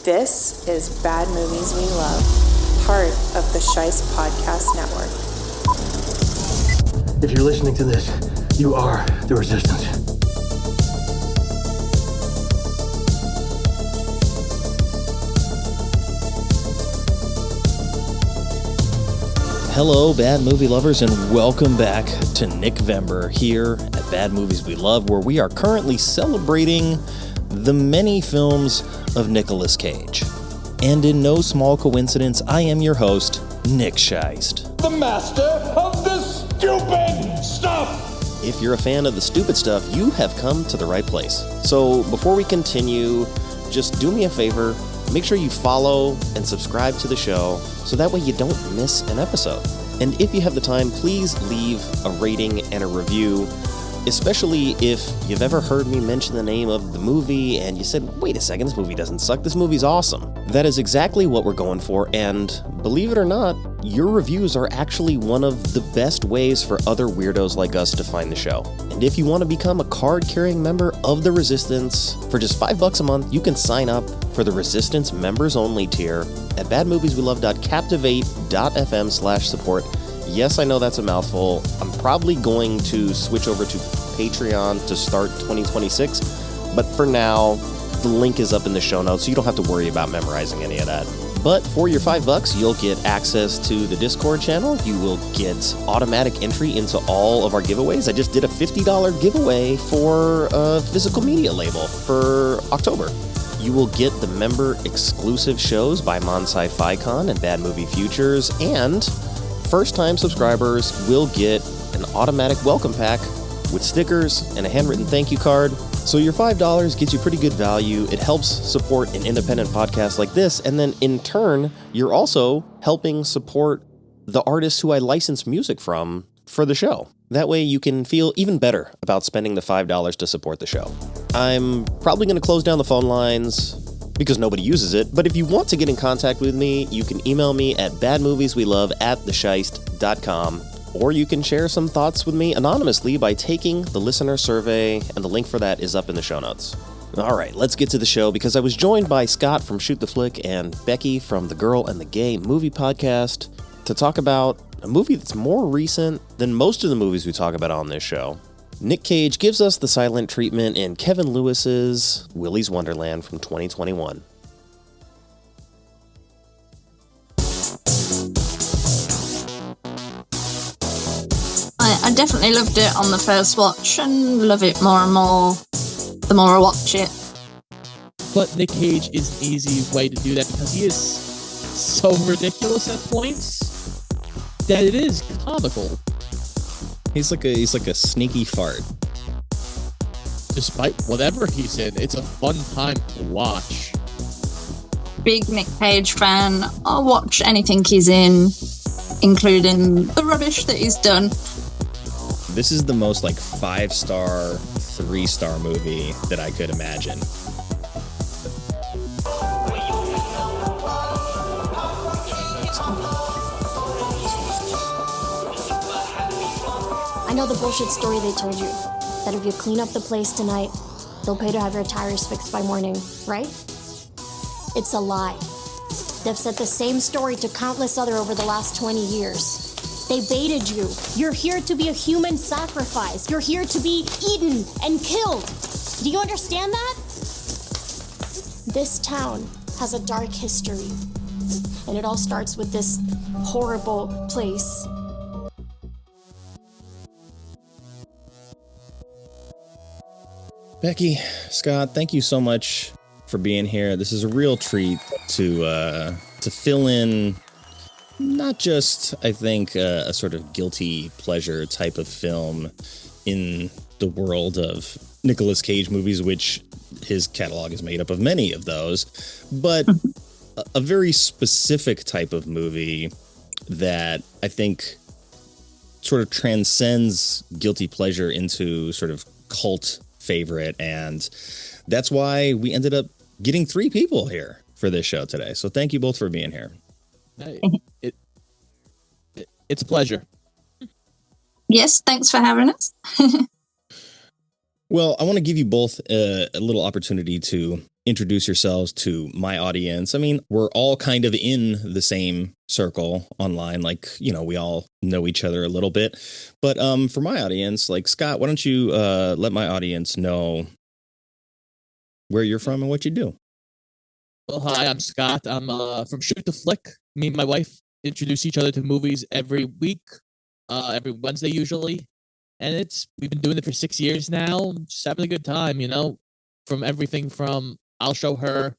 This is Bad Movies We Love, part of the Shice Podcast Network. If you're listening to this, you are the resistance. Hello, Bad Movie Lovers, and welcome back to NicVember here at Bad Movies We Love, where we are currently celebrating the many films of Nicolas Cage. And in no small coincidence, I am your host, Nick Scheist. The master of the stupid stuff! If you're a fan of the stupid stuff, you have come to the right place. So before we continue, just do me a favor, make sure you follow and subscribe to the show so that way you don't miss an episode. And if you have the time, please leave a rating and a review, especially if you've ever heard me mention the name of the movie and you said, wait a second, this movie doesn't suck, this movie's awesome. That is exactly what we're going for, and believe it or not, your reviews are actually one of the best ways for other weirdos like us to find the show. And if you want to become a card-carrying member of the Resistance, for just $5 a month, you can sign up for the Resistance Members Only tier at badmovieswelove.captivate.fm/support. Yes, I know that's a mouthful. I'm probably going to switch over to Patreon to start 2026, but for now, the link is up in the show notes, so you don't have to worry about memorizing any of that. But for your $5, you'll get access to the Discord channel. You will get automatic entry into all of our giveaways. I just did a $50 giveaway for a physical media label for October. You will get the member exclusive shows by Monsci Ficon and Bad Movie Futures, and first-time subscribers will get an automatic welcome pack with stickers and a handwritten thank you card. So your $5 gets you pretty good value. It helps support an independent podcast like this, and then in turn, you're also helping support the artists who I license music from for the show. That way you can feel even better about spending the $5 to support the show. I'm probably going to close down the phone lines because nobody uses it, but if you want to get in contact with me, you can email me at badmovieswelove@thesheist.com, or you can share some thoughts with me anonymously by taking the listener survey, and the link for that is up in the show notes. All right, let's get to the show, because I was joined by Scott from Shoot the Flick and Becky from the Girl and the Gay Movie Podcast to talk about a movie that's more recent than most of the movies we talk about on this show. Nick Cage gives us the silent treatment in Kevin Lewis's Willy's Wonderland from 2021. I definitely loved it on the first watch and love it more and more the more I watch it. But Nick Cage is an easy way to do that because he is so ridiculous at points that it is comical. He's like a sneaky fart. Despite whatever he's in, it's a fun time to watch. Big Nick Cage fan. I'll watch anything he's in, including the rubbish that he's done. This is the most 5-star, 3-star movie that I could imagine. I know the bullshit story they told you, that if you clean up the place tonight, they'll pay to have your tires fixed by morning, right? It's a lie. They've said the same story to countless other over the last 20 years. They baited you. You're here to be a human sacrifice. You're here to be eaten and killed. Do you understand that? This town has a dark history, and it all starts with this horrible place. Becky, Scott, thank you so much for being here. This is a real treat to fill in not just, I think, a sort of guilty pleasure type of film in the world of Nicolas Cage movies, which his catalog is made up of many of those, but a very specific type of movie that I think sort of transcends guilty pleasure into sort of cult favorite, and that's why we ended up getting 3 people here for this show today. So thank you both for being here. Hey, it's a pleasure. Yes, thanks for having us. Well, I want to give you both a little opportunity to introduce yourselves to my audience. I mean, we're all kind of in the same circle online. Like, we all know each other a little bit. But for my audience, like, Scott, why don't you let my audience know where you're from and what you do? Well, hi, I'm Scott. I'm from Shoot the Flick. Me and my wife introduce each other to movies every week, every Wednesday usually. And we've been doing it for 6 years now. Just having a good time, from everything from I'll show her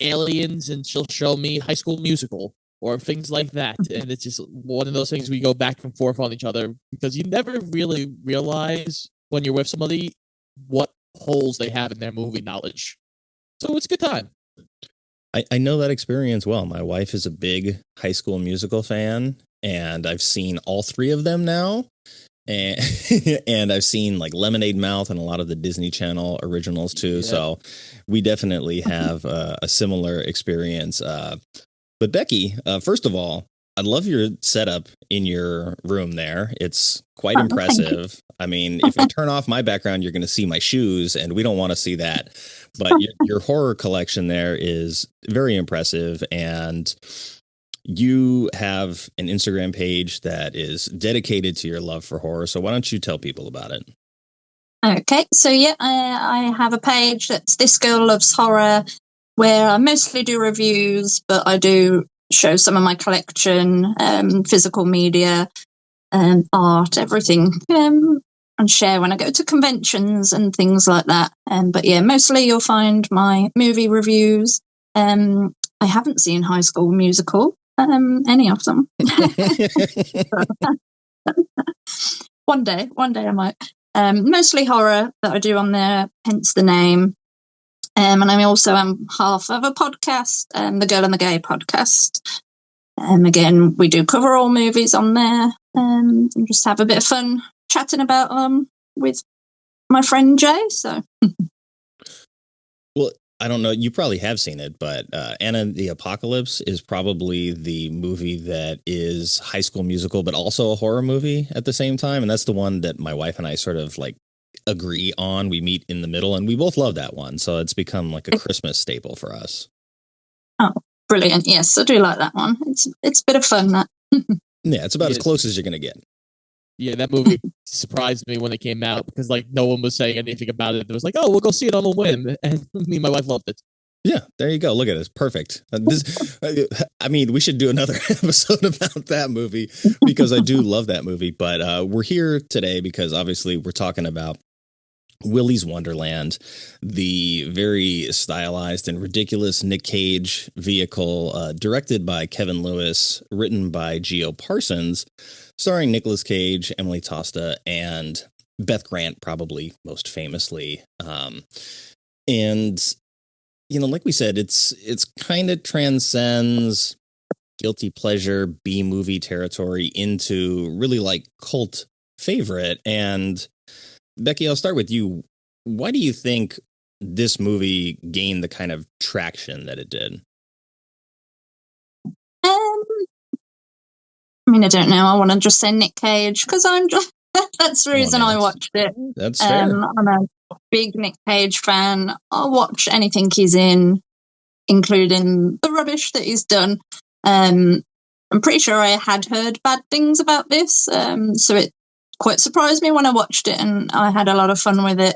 Aliens and she'll show me High School Musical or things like that. And it's just one of those things we go back and forth on each other because you never really realize when you're with somebody what holes they have in their movie knowledge. So it's a good time. I know that experience well. My wife is a big High School Musical fan, and I've seen all 3 of them now. And and I've seen like Lemonade Mouth and a lot of the Disney Channel originals too. Yeah. So we definitely have a similar experience. But Becky, first of all, I love your setup in your room there. It's quite impressive. I mean, if I turn off my background, you're going to see my shoes, and we don't want to see that. But your horror collection there is very impressive, and you have an Instagram page that is dedicated to your love for horror. So why don't you tell people about it? Okay, so I have a page that's This Girl Loves Horror, where I mostly do reviews, but I do show some of my collection, physical media, art, everything, and share when I go to conventions and things like that. But yeah, mostly you'll find my movie reviews. I haven't seen High School Musical. Any of them. One day I might. Mostly horror that I do on there, hence the name. And I also am half of a podcast, the Girl and the Gay podcast. Again, we do cover all movies on there, and just have a bit of fun chatting about them with my friend Jay. So, well, I don't know. You probably have seen it, but Anna the Apocalypse is probably the movie that is High School Musical, but also a horror movie at the same time. And that's the one that my wife and I sort of like agree on. We meet in the middle, and we both love that one. So it's become like a Christmas staple for us. Oh, brilliant. Yes, I do like that one. It's a bit of fun, that. Yeah, it's about as close as you're going to get. Yeah, that movie surprised me when it came out because like no one was saying anything about it. It was like, oh, we'll go see it on a whim, and me and my wife loved it. Yeah, there you go. Look at it. It's perfect. I mean, we should do another episode about that movie because I do love that movie. But we're here today because obviously we're talking about Willy's Wonderland, the very stylized and ridiculous Nick Cage vehicle, directed by Kevin Lewis, written by Geo Parsons, starring Nicolas Cage, Emily Tosta, and Beth Grant, probably most famously. And like we said, it's kind of transcends guilty pleasure B movie territory into really like cult favorite. And Becky, I'll start with you. Why do you think this movie gained the kind of traction that it did? I mean, I don't know. I want to just say Nick Cage because I'm just that's the reason I watched it. That's fair. I'm a big Nick Cage fan. I'll watch anything he's in, including the rubbish that he's done. I'm pretty sure I had heard bad things about this, so it quite surprised me when I watched it, and I had a lot of fun with it.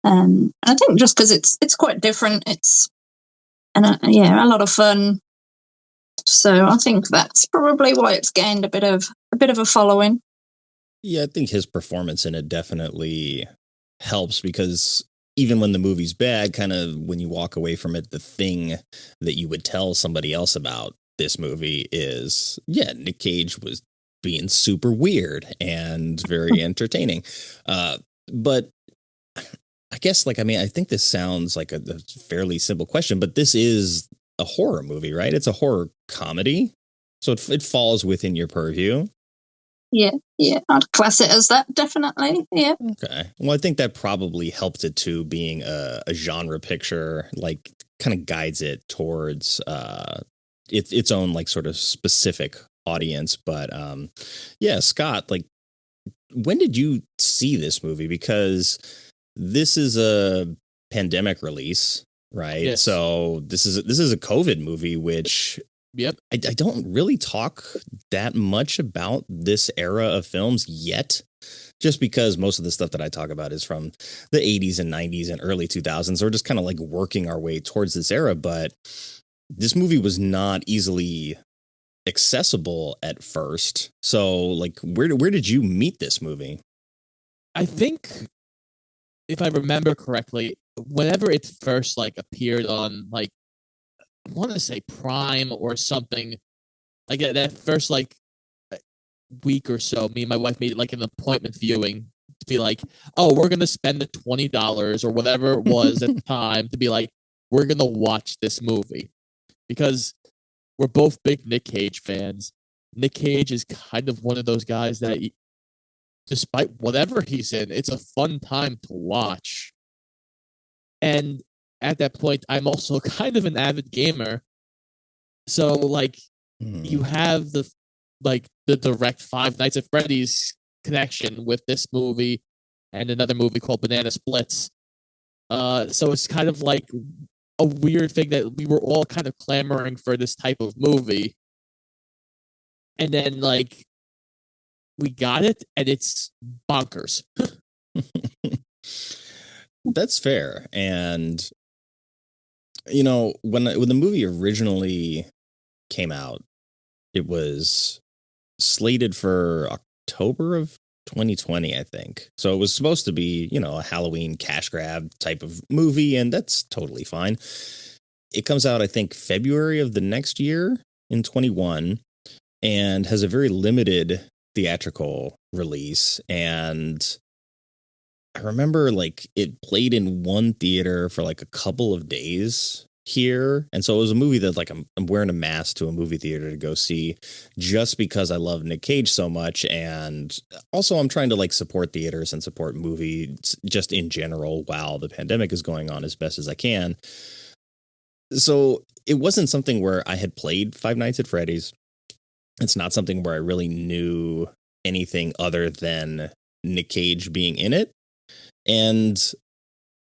And I think just because it's quite different, a lot of fun. So I think that's probably why it's gained a bit of a following. Yeah, I think his performance in it definitely helps because even when the movie's bad, kind of when you walk away from it, the thing that you would tell somebody else about this movie is, yeah, Nick Cage was being super weird and very entertaining. But I guess, I think this sounds like a fairly simple question, but this is a horror movie, right? It's a horror comedy. So it falls within your purview. Yeah, I'd class it as that, definitely. Yeah. Okay. Well, I think that probably helped it too, being a genre picture, like kind of guides it towards its own like sort of specific audience. But yeah, Scott, like, when did you see this movie? Because this is a pandemic release. right? Yes. So this is a COVID movie, which Yep. I don't really talk that much about this era of films yet, just because most of the stuff that I talk about is from the 80s and 90s and early 2000s. We're just kind of like working our way towards this era, but this movie was not easily accessible at first. So like where did you meet this movie? I think, if I remember correctly, whenever it first like appeared on like, I want to say Prime or something, like that first like week or so, me and my wife made like an appointment viewing to be like, oh, we're gonna spend the $20 or whatever it was at the time to be like, we're gonna watch this movie because we're both big Nick Cage fans. Nick Cage is kind of one of those guys that, despite whatever he's in, it's a fun time to watch. And at that point, I'm also kind of an avid gamer. So, like, you have the direct Five Nights at Freddy's connection with this movie and another movie called Banana Splits. So it's kind of like a weird thing that we were all kind of clamoring for this type of movie. And then, like, we got it, and it's bonkers. That's fair. And, you know, when the movie originally came out, it was slated for October of 2020, I think. So it was supposed to be, you know, a Halloween cash grab type of movie, and that's totally fine. It comes out, I think, February of the next year in 21, and has a very limited theatrical release. And I remember like it played in one theater for like a couple of days here. And so it was a movie that like I'm wearing a mask to a movie theater to go see just because I love Nick Cage so much. And also I'm trying to like support theaters and support movies just in general while the pandemic is going on as best as I can. So it wasn't something where I had played Five Nights at Freddy's. It's not something where I really knew anything other than Nick Cage being in it. And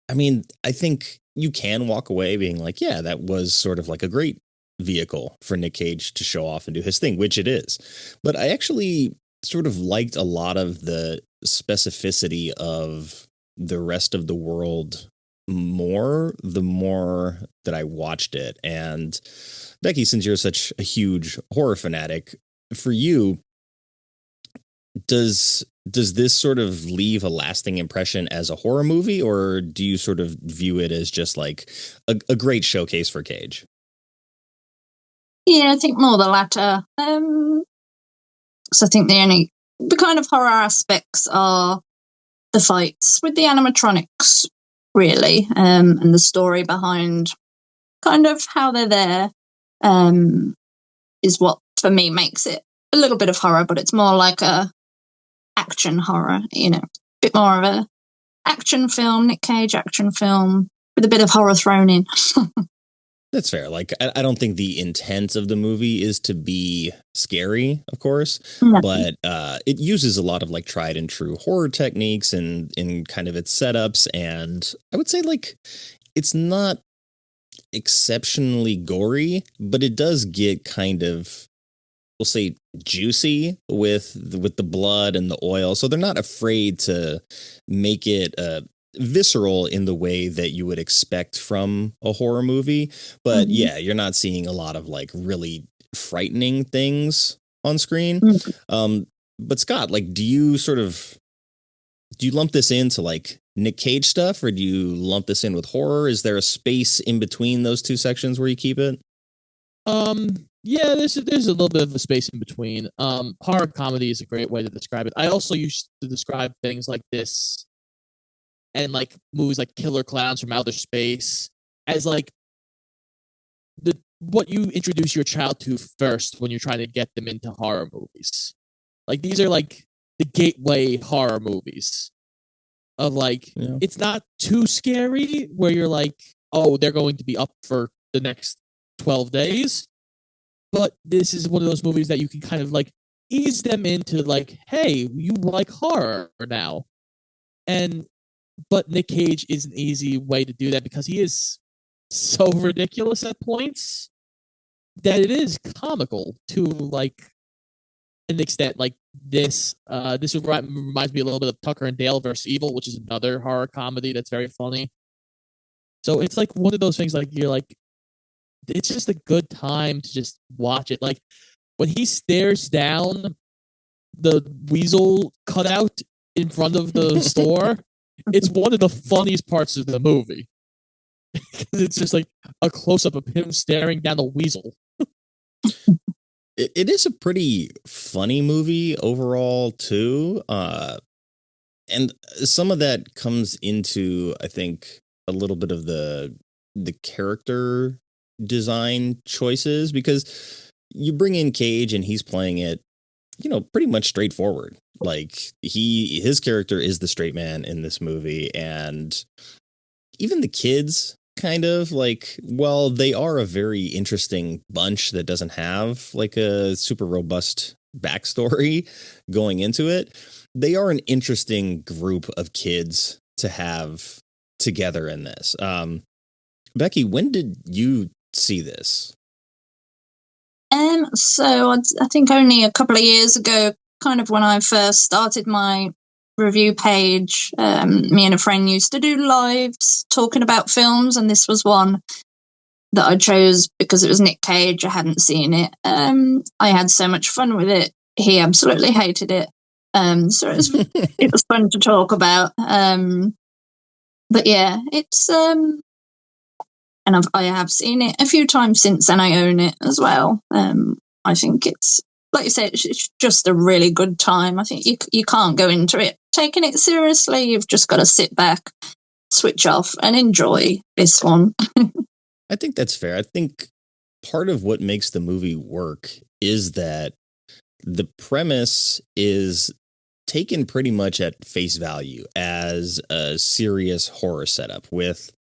I mean, I think you can walk away being like, yeah, that was sort of like a great vehicle for Nick Cage to show off and do his thing, which it is. But I actually sort of liked a lot of the specificity of the rest of the world more the more that I watched it. And Becky, since you're such a huge horror fanatic, for you, does this sort of leave a lasting impression as a horror movie, or do you sort of view it as just like a great showcase for Cage? Yeah, I think more the latter. So I think the kind of horror aspects are the fights with the animatronics, really, and the story behind kind of how they're there, is what for me makes it a little bit of horror, but it's more like a action horror, you know, a bit more of a action film, Nick Cage action film with a bit of horror thrown in. That's fair. Like, I don't think the intent of the movie is to be scary, of course, No. but it uses a lot of like tried and true horror techniques and in kind of its setups. And I would say like it's not exceptionally gory, but it does get kind of, we'll say, juicy with the blood and the oil. So they're not afraid to make it visceral in the way that you would expect from a horror movie. But yeah, you're not seeing a lot of like really frightening things on screen. But Scott, like, do you lump this into like Nick Cage stuff, or do you lump this in with horror? Is there a space in between those two sections where you keep it? Yeah, there's a little bit of a space in between. Horror comedy is a great way to describe it. I also used to describe things like this and like movies like Killer Clowns from Outer Space as like what you introduce your child to first when you're trying to get them into horror movies. Like these are like the gateway horror movies of like, it's not too scary where you're like, oh, they're going to be up for the next 12 days. But this is one of those movies that you can kind of like ease them into like, hey, you like horror now. But Nick Cage is an easy way to do that because he is so ridiculous at points that it is comical to like an extent. Like this reminds me a little bit of Tucker and Dale versus Evil, which is another horror comedy that's very funny. So it's like one of those things like you're like, it's just a good time to just watch it. Like when he stares down the weasel cutout in front of the store, it's one of the funniest parts of the movie. It's just like a close up of him staring down the weasel. It is a pretty funny movie overall too, and some of that comes into, I think, a little bit of the character design choices, because you bring in Cage and he's playing it, pretty much straightforward. Like his character is the straight man in this movie, and even the kids kind of like, well, they are a very interesting bunch that doesn't have like a super robust backstory going into it. They are an interesting group of kids to have together in this. Becky, when did you see this? So I think only a couple of years ago, kind of when I first started my review page, me and a friend used to do lives talking about films, and this was one that I chose because it was Nick Cage. I hadn't seen it. I had so much fun with it. He absolutely hated it. So it was fun to talk about. But yeah, it's and I have seen it a few times since, and I own it as well. I think it's, like you said, it's just a really good time. I think you can't go into it taking it seriously. You've just got to sit back, switch off, and enjoy this one. I think that's fair. I think part of what makes the movie work is that the premise is taken pretty much at face value as a serious horror setup with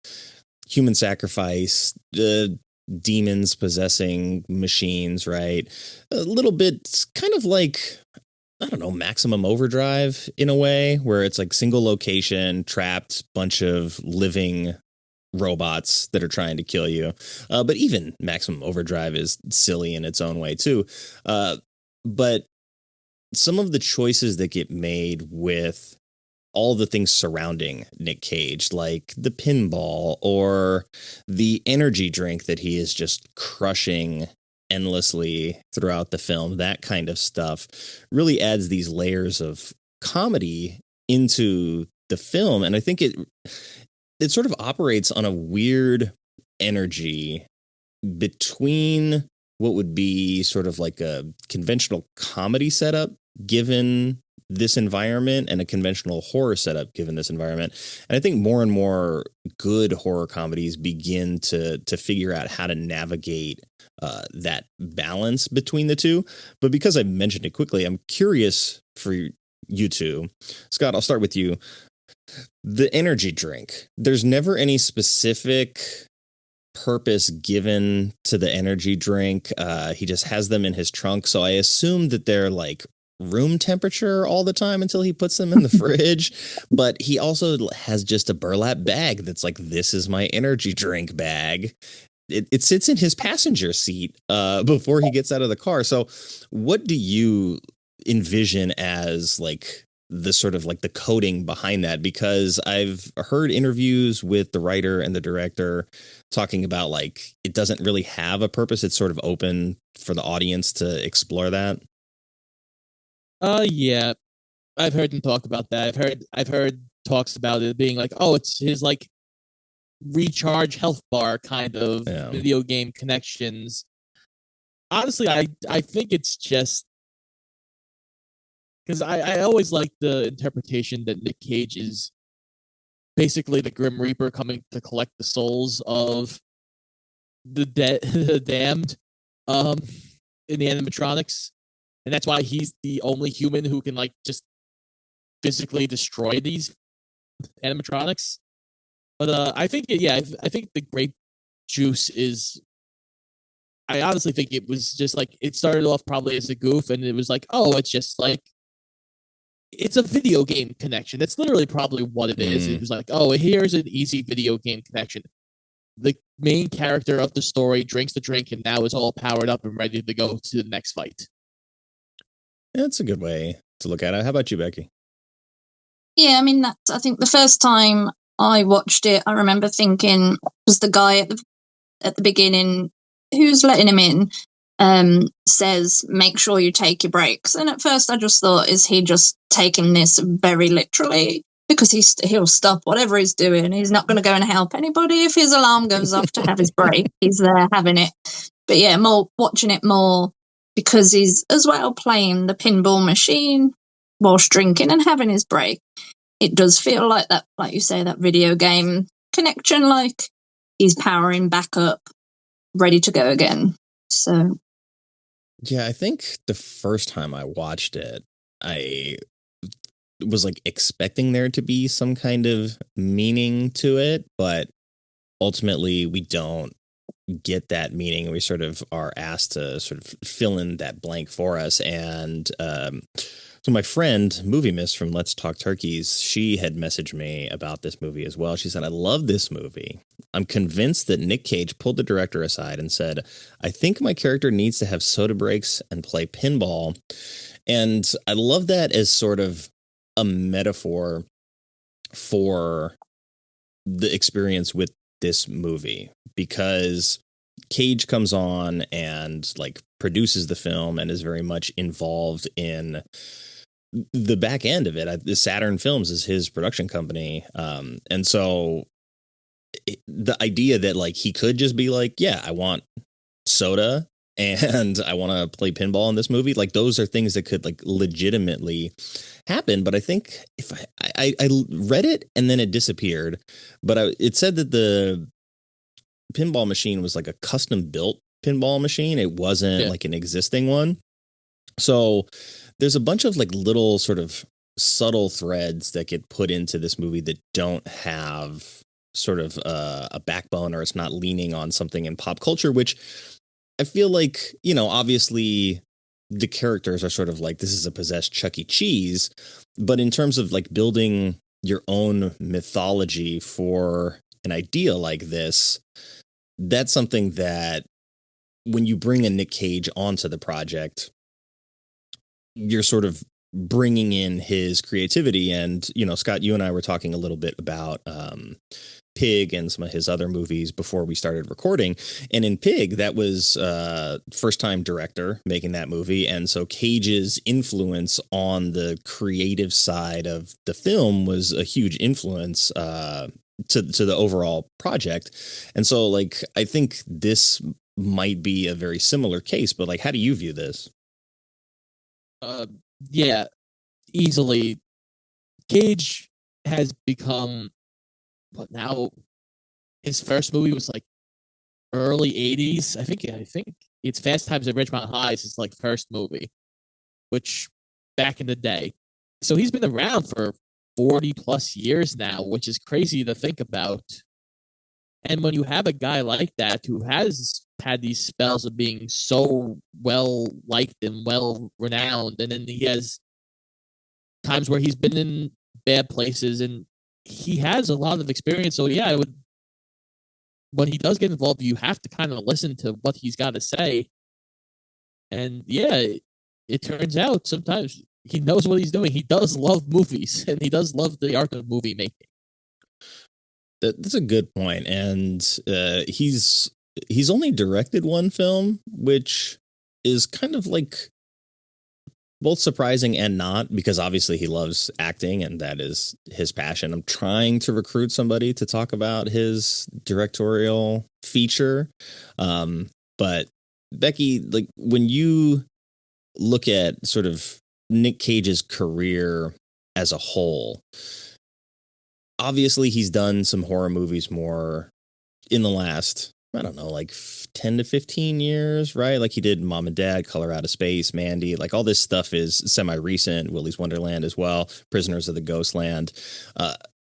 human sacrifice, demons possessing machines, right? A little bit kind of like, I don't know, Maximum Overdrive in a way, where it's like single location, trapped bunch of living robots that are trying to kill you. But even Maximum Overdrive is silly in its own way too. But some of the choices that get made with all the things surrounding Nick Cage, like the pinball or the energy drink that he is just crushing endlessly throughout the film, that kind of stuff really adds these layers of comedy into the film. And I think it sort of operates on a weird energy between what would be sort of like a conventional comedy setup given this environment and a conventional horror setup given this environment. And I think more and more good horror comedies begin to figure out how to navigate that balance between the two. But because I mentioned it quickly, I'm curious for you two. Scott, I'll start with you. The energy drink, there's never any specific purpose given to the energy drink. He just has them in his trunk. So I assume that they're like room temperature all the time until he puts them in the fridge. But he also has just a burlap bag that's like, this is my energy drink bag. It sits in his passenger seat before he gets out of the car. So what do you envision as like the sort of like the coding behind that? Because I've heard interviews with the writer and the director talking about like it doesn't really have a purpose. It's sort of open for the audience to explore that. Yeah, I've heard them talk about that. I've heard talks about it being like, oh, it's his like recharge health bar kind of video game connections. Honestly, I think it's just because I always like the interpretation that Nick Cage is basically the Grim Reaper coming to collect the souls of the damned in the animatronics. And that's why he's the only human who can like just physically destroy these animatronics. But I think I think the grape juice is. I honestly think it was just like it started off probably as a goof, and it was like, oh, it's just like it's a video game connection. That's literally probably what it is. It was like, oh, here's an easy video game connection. the main character of the story drinks the drink and now is all powered up and ready to go to the next fight. That's a good way to look at it. How about you, Becky? Yeah, I mean, I think the first time I watched it, I remember thinking, was the guy at the beginning who's letting him in says, make sure you take your breaks. And at first I just thought, is he just taking this very literally? Because he'll stop whatever he's doing. He's not going to go and help anybody if his alarm goes off to have his break. He's there having it. But yeah, more watching it more because he's as well playing the pinball machine whilst drinking and having his break. It does feel like that, like you say, that video game connection, like he's powering back up, ready to go again. So, yeah, I think the first time I watched it, I was like expecting there to be some kind of meaning to it, but ultimately we don't get that meaning. We sort of are asked to sort of fill in that blank for us. And so my friend, Movie Miss from Let's Talk Turkeys, she had messaged me about this movie as well. She said, I love this movie. I'm convinced that Nick Cage pulled the director aside and said, I think my character needs to have soda breaks and play pinball. And I love that as sort of a metaphor for the experience with this movie, because Cage comes on and like produces the film and is very much involved in the back end of it. The Saturn Films is his production company. And so the idea that like he could just be like, yeah, I want soda and I want to play pinball in this movie. Like those are things that could like legitimately happen. But I think if I read it and then it disappeared, but it said that the pinball machine was like a custom built pinball machine. It wasn't like an existing one. So there's a bunch of like little sort of subtle threads that get put into this movie that don't have sort of a backbone, or it's not leaning on something in pop culture, which I feel like, you know, obviously the characters are sort of like, this is a possessed Chuck E. Cheese, but in terms of like building your own mythology for an idea like this, that's something that when you bring a Nick Cage onto the project, you're sort of bringing in his creativity. And, you know, Scott, you and I were talking a little bit about Pig and some of his other movies before we started recording. And in Pig, that was first time director making that movie. And so Cage's influence on the creative side of the film was a huge influence to the overall project. And so like, I think this might be a very similar case, but like, how do you view this? Yeah, easily. Cage has become, but now his first movie was like early 80s. I think it's Fast Times at Ridgemont High is his like first movie, which back in the day. So he's been around for 40 plus years now, which is crazy to think about. And when you have a guy like that who has had these spells of being so well liked and well renowned, and then he has times where he's been in bad places, and he has a lot of experience. So yeah, when he does get involved, you have to kind of listen to what he's got to say. And yeah, it turns out sometimes he knows what he's doing. He does love movies, and he does love the art of movie making. That's a good point. And he's only directed one film, which is kind of like both surprising and not, because obviously he loves acting and that is his passion. I'm trying to recruit somebody to talk about his directorial feature. But Becky, like when you look at sort of Nick Cage's career as a whole, obviously he's done some horror movies more in the last, I don't know, like 10 to 15 years, right? Like he did Mom and Dad, Color Out of Space, Mandy, like all this stuff is semi-recent. Willy's Wonderland as well, Prisoners of the Ghostland.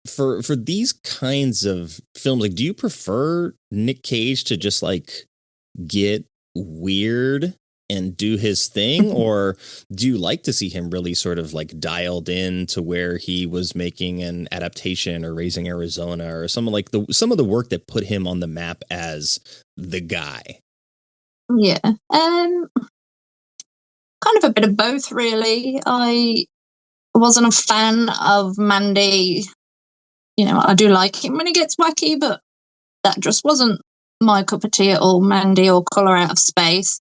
For these kinds of films, like, do you prefer Nick Cage to just like get weird and do his thing, or do you like to see him really sort of like dialed in to where he was making an adaptation or Raising Arizona or some of the work that put him on the map as the guy? Yeah. Kind of a bit of both, really. I wasn't a fan of Mandy. You know, I do like him when he gets wacky, but that just wasn't my cup of tea at all, Mandy or Colour Out of Space.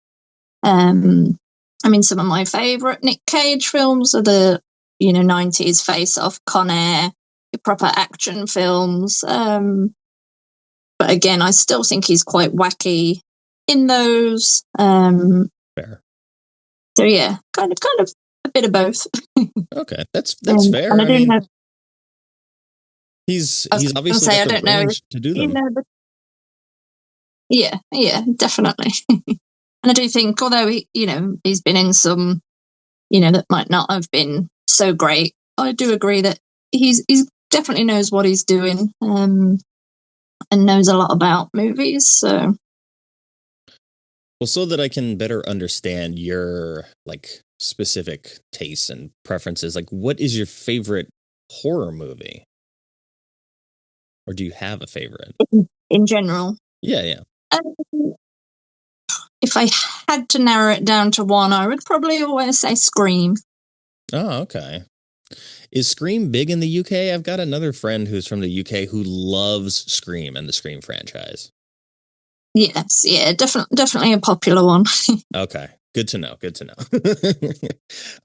I mean, some of my favourite Nick Cage films are the, 90s Face Off, Con Air, the proper action films. But again, I still think he's quite wacky in those. Fair. So yeah, kind of a bit of both. Okay, that's fair. And I do know. He's obviously got the range to do them. Yeah, definitely. And I do think, although he's been in some, that might not have been so great, I do agree that he's definitely knows what he's doing, and knows a lot about movies. So, well, so that I can better understand your like specific tastes and preferences, like what is your favorite horror movie, or do you have a favorite in general? Yeah. If I had to narrow it down to one, I would probably always say Scream. Oh, okay. Is Scream big in the UK? I've got another friend who's from the UK who loves Scream and the Scream franchise. Yes, yeah, definitely a popular one. Okay, good to know.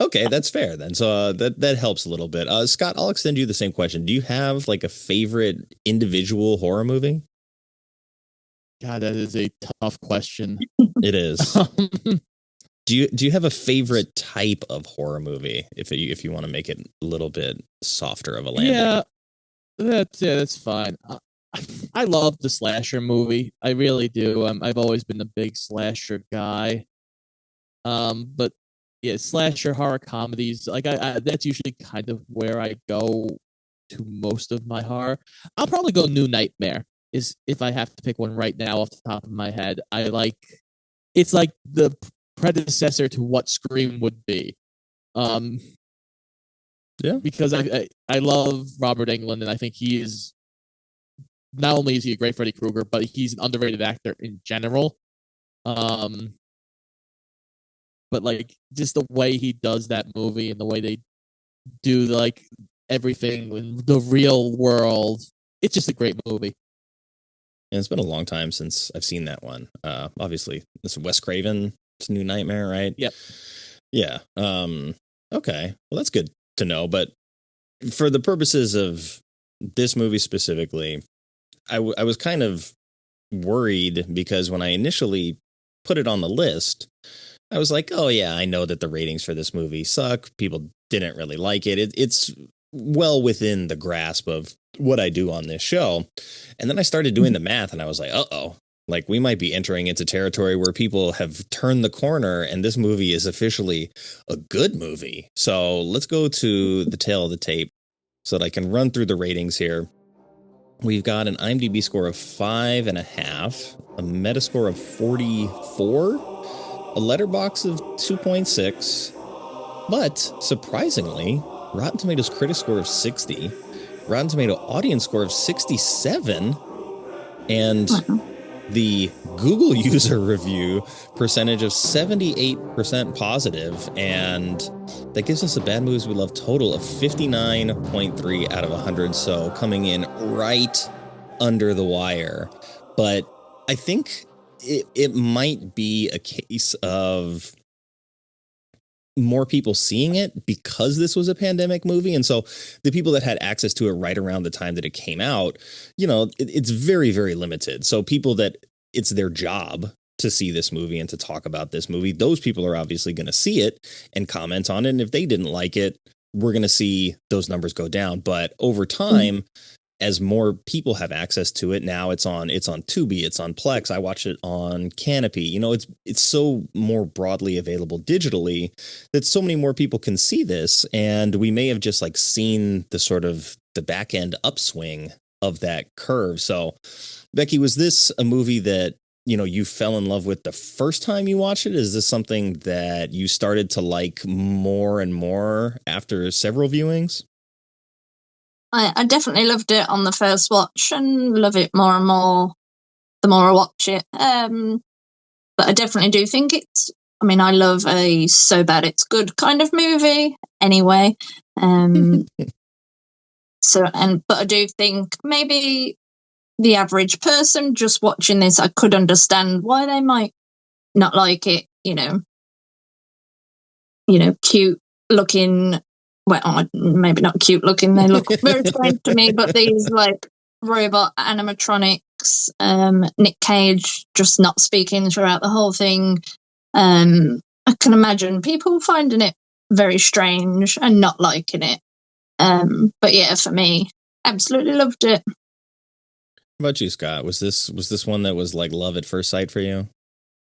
Okay, that's fair then. So that helps a little bit. Scott, I'll extend you the same question. Do you have like a favorite individual horror movie? God, that is a tough question. It is. Do you have a favorite type of horror movie? If you want to make it a little bit softer of a landing. Yeah, that's fine. I love the slasher movie. I really do. I've always been a big slasher guy. But yeah, slasher horror comedies, like I that's usually kind of where I go to most of my horror. I'll probably go New Nightmare. Is if I have to pick one right now off the top of my head. It's like the predecessor to what Scream would be. Yeah. Because I love Robert Englund, and I think he is not only is he a great Freddy Krueger, but he's an underrated actor in general. But like just the way he does that movie and the way they do like everything in the real world, it's just a great movie. And it's been a long time since I've seen that one. Obviously, this is Wes Craven's New Nightmare, right? Yep. Yeah. Okay. Well, that's good to know. But for the purposes of this movie specifically, I was kind of worried because when I initially put it on the list, I was like, oh, yeah, I know that the ratings for this movie suck. People didn't really like it. It's well within the grasp of what I do on this show. And then I started doing the math and I was like, uh-oh, like we might be entering into territory where people have turned the corner and this movie is officially a good movie. So let's go to the tail of the tape so that I can run through the ratings here. We've got an IMDb score of 5.5, a Metascore of 44, a Letterboxd of 2.6, but surprisingly, Rotten Tomatoes critic score of 60, Rotten Tomato audience score of 67, and the Google user review percentage of 78% positive, and that gives us a Bad Movies We Love total of 59.3 out of 100, so coming in right under the wire. But I think it might be a case of more people seeing it because this was a pandemic movie. And so the people that had access to it right around the time that it came out, it's very, very limited. So people that it's their job to see this movie and to talk about this movie, those people are obviously going to see it and comment on it. And if they didn't like it, we're going to see those numbers go down. But over time, as more people have access to it, now it's on Tubi, it's on Plex. I watch it on Canopy. It's so more broadly available digitally that so many more people can see this. And we may have just like seen the sort of the back end upswing of that curve. So Becky, was this a movie that you fell in love with the first time you watched it? Is this something that you started to like more and more after several viewings? I definitely loved it on the first watch and love it more and more the more I watch it. But I definitely do think I love a so bad it's good kind of movie anyway. But I do think maybe the average person just watching this, I could understand why they might not like it. Cute looking. Well, maybe not cute looking. They look very strange to me. But these like robot animatronics, Nick Cage just not speaking throughout the whole thing. I can imagine people finding it very strange and not liking it. But yeah, for me, absolutely loved it. How about you, Scott? Was this one that was like love at first sight for you?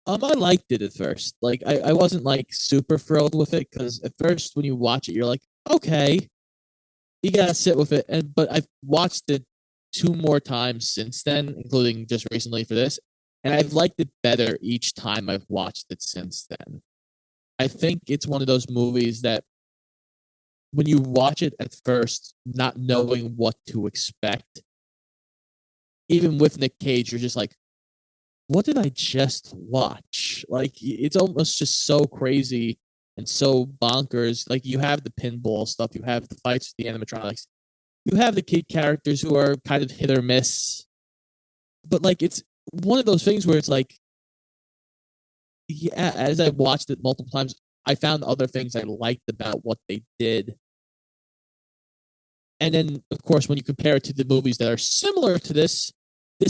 I liked it at first. Like, I wasn't like super thrilled with it because at first when you watch it, you're like, okay, you gotta sit with it. But I've watched it 2 more times since then, including just recently for this, and I've liked it better each time I've watched it since then. I think it's one of those movies that when you watch it at first, not knowing what to expect, even with Nick Cage, you're just like, what did I just watch? Like, it's almost just so crazy and so bonkers. Like, you have the pinball stuff, you have the fights with the animatronics, you have the kid characters who are kind of hit or miss. But, like, it's one of those things where it's like, yeah, as I watched it multiple times, I found other things I liked about what they did. And then, of course, when you compare it to the movies that are similar to this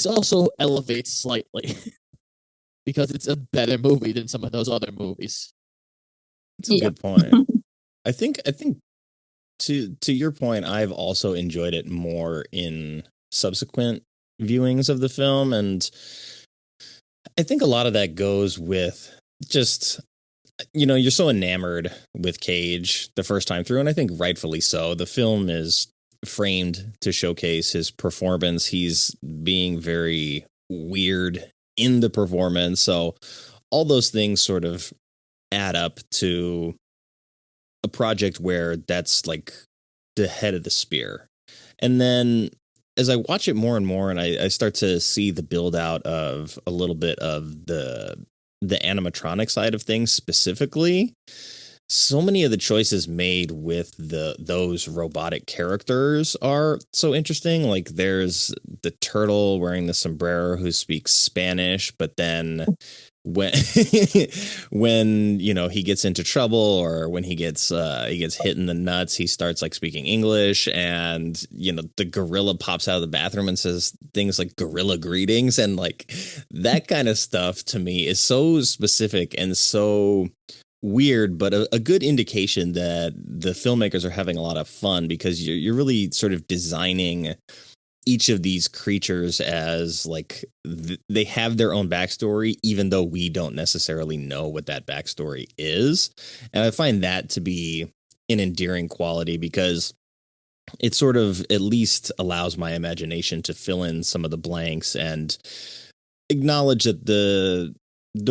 also elevates slightly because it's a better movie than some of those other movies. That's a good point. I think to your point, I've also enjoyed it more in subsequent viewings of the film, and I think a lot of that goes with just you're so enamored with Cage the first time through, and I think rightfully so. The film is framed to showcase his performance. He's being very weird in the performance, so all those things sort of add up to a project where that's like the head of the spear. And then as I watch it more and more, and I start to see the build out of a little bit of the animatronic side of things specifically, so many of the choices made with those robotic characters are so interesting. Like, there's the turtle wearing the sombrero who speaks Spanish, but then when he gets into trouble, or when he gets hit in the nuts, he starts like speaking English, and the gorilla pops out of the bathroom and says things like gorilla greetings, and like that kind of stuff to me is so specific and so weird, but a good indication that the filmmakers are having a lot of fun, because you're really sort of designing each of these creatures as like they have their own backstory, even though we don't necessarily know what that backstory is. And I find that to be an endearing quality, because it sort of at least allows my imagination to fill in some of the blanks and acknowledge that the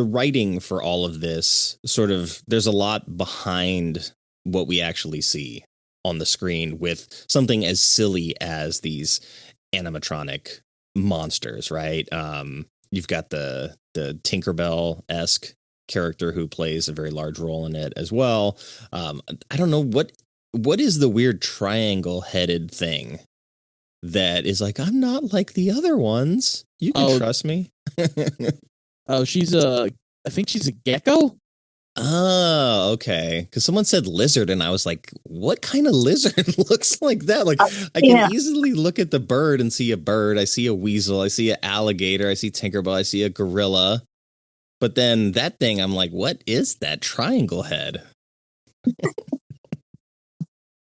writing for all of this sort of, there's a lot behind what we actually see on the screen with something as silly as these animatronic monsters, right? You've got the Tinkerbell-esque character who plays a very large role in it as well. I don't know what is the weird triangle-headed thing that is like, I'm not like the other ones. You can trust me. Oh, I think she's a gecko? Oh, okay. Because someone said lizard, and I was like, what kind of lizard looks like that? Like, I can easily look at the bird and see a bird. I see a weasel. I see an alligator. I see Tinkerbell. I see a gorilla. But then that thing, I'm like, what is that triangle head?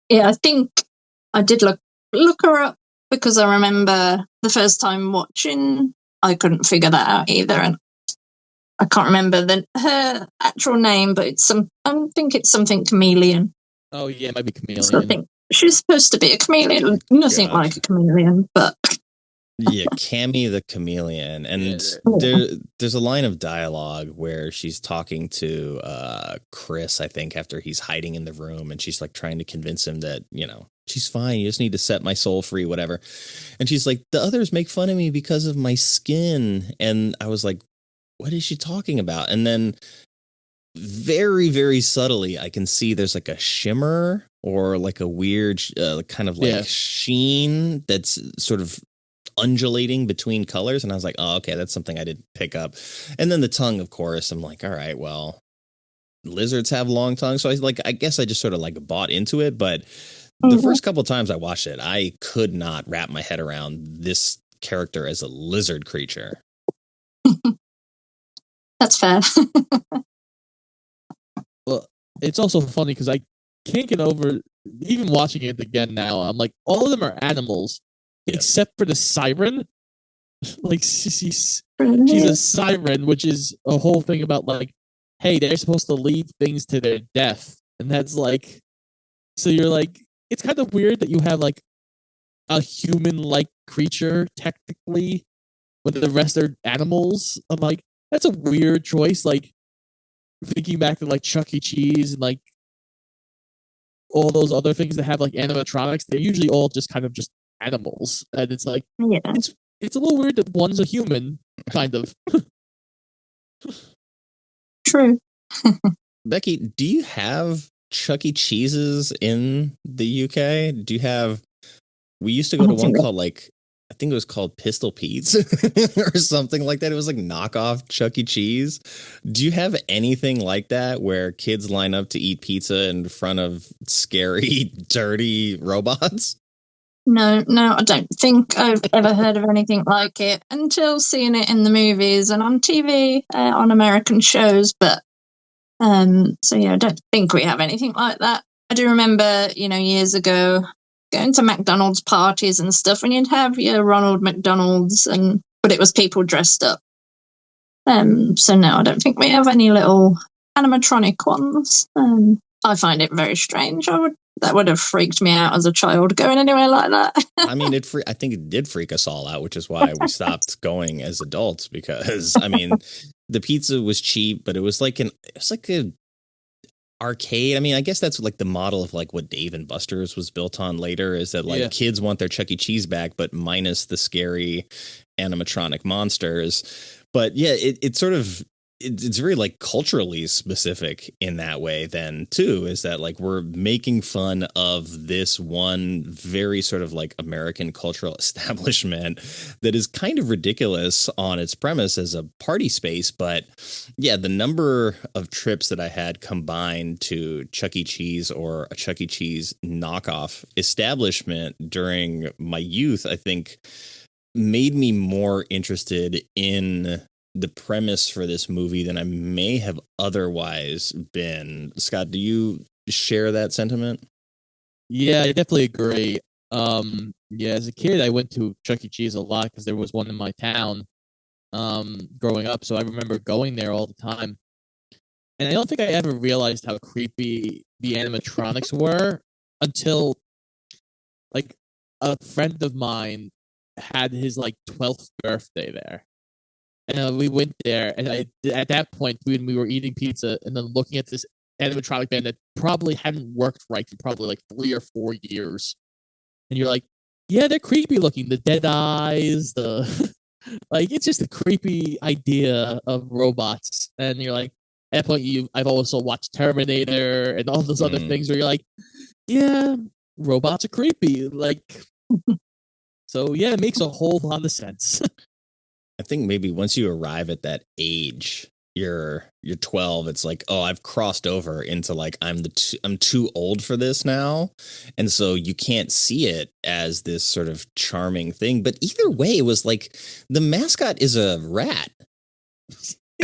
Yeah, I think I did look her up, because I remember the first time watching, I couldn't figure that out either, and I can't remember her actual name, but I think it's something chameleon. Oh yeah, it might be chameleon. So I think she's supposed to be a chameleon, nothing like a chameleon, but Yeah, Cammy the chameleon, and there's a line of dialogue where she's talking to Chris, I think, after he's hiding in the room, and she's like trying to convince him that she's fine. You just need to set my soul free, whatever. And she's like, the others make fun of me because of my skin, and I was like, what is she talking about? And then very, very subtly, I can see there's like a shimmer or like a weird kind of like sheen that's sort of undulating between colors, and I was like, oh, okay, that's something I didn't pick up. And then the tongue, of course, I'm like, all right, well, lizards have long tongues, so I guess I just sort of like bought into it. But the first couple of times I watched it, I could not wrap my head around this character as a lizard creature. That's fair. Well, it's also funny because I can't get over, even watching it again now, I'm like, all of them are animals except for the siren. Like she's a siren, which is a whole thing about like, hey, they're supposed to lead things to their death, and that's like, so you're like, it's kind of weird that you have like a human-like creature technically when the rest are animals. I'm like, that's a weird choice. Like thinking back to like Chuck E. Cheese and like all those other things that have like animatronics, they're usually all just kind of just animals, and it's like, it's a little weird that one's a human, kind of. True. Becky, do you have Chuck E. Cheese's in the UK? Do you have? We used to go to one called like, I think it was called Pistol Pete's or something like that. It was like knockoff Chuck E. Cheese. Do you have anything like that where kids line up to eat pizza in front of scary, dirty robots? No, I don't think I've ever heard of anything like it until seeing it in the movies and on TV, on American shows. But so yeah, I don't think we have anything like that. I do remember, years ago going to McDonald's parties and stuff, and you'd have your Ronald McDonald's, but it was people dressed up. So no, I don't think we have any little animatronic ones. I find it very strange. That would have freaked me out as a child going anywhere like that. I mean, I think it did freak us all out, which is why we stopped going as adults, because I mean, the pizza was cheap, but it was like a arcade. I mean, I guess that's like the model of like what Dave and Buster's was built on later, is that like kids want their Chuck E. Cheese back, but minus the scary animatronic monsters. But yeah, it sort of, it's very like culturally specific in that way then too, is that like we're making fun of this one very sort of like American cultural establishment that is kind of ridiculous on its premise as a party space. But yeah, the number of trips that I had combined to Chuck E. Cheese or a Chuck E. Cheese knockoff establishment during my youth, I think made me more interested in the premise for this movie than I may have otherwise been. Scott, do you share that sentiment? Yeah, I definitely agree. Yeah, as a kid, I went to Chuck E. Cheese a lot because there was one in my town growing up. So I remember going there all the time. And I don't think I ever realized how creepy the animatronics were until like a friend of mine had his like 12th birthday there. And we went there, and at that point, when we were eating pizza and then looking at this animatronic band that probably hadn't worked right in probably like 3 or 4 years, and you're like, yeah, they're creepy looking. The dead eyes, the like, it's just a creepy idea of robots. And you're like, at that point, I've also watched Terminator and all those other things where you're like, yeah, robots are creepy. Like, so yeah, it makes a whole lot of sense. I think maybe once you arrive at that age, you're 12, it's like, oh, I've crossed over into like, I'm too old for this now. And so you can't see it as this sort of charming thing. But either way, it was like the mascot is a rat.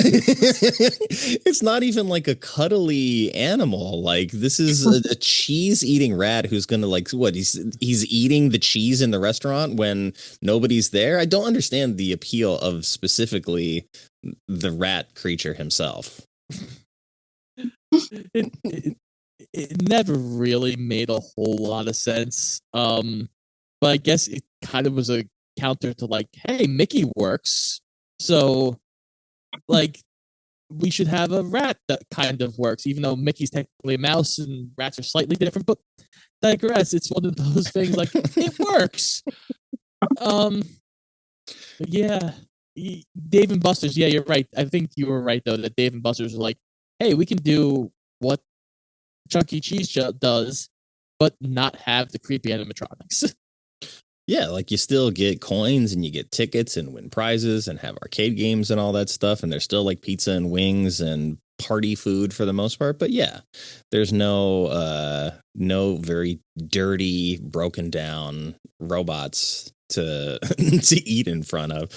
It's not even like a cuddly animal. Like, this is a cheese eating rat who's gonna like, what, he's eating the cheese in the restaurant when nobody's there. I don't understand the appeal of specifically the rat creature himself. It never really made a whole lot of sense. But I guess it kind of was a counter to like, hey, Mickey works, so like we should have a rat that kind of works, even though Mickey's technically a mouse and rats are slightly different. But digress, it's one of those things like it works. Yeah, Dave and Buster's. Yeah, you're right. I think you were right though that Dave and Buster's are like, hey, we can do what Chuck E. Cheese does, but not have the creepy animatronics. Yeah, like you still get coins and you get tickets and win prizes and have arcade games and all that stuff. And there's still like pizza and wings and party food for the most part. But yeah, there's no very dirty, broken down robots to to eat in front of.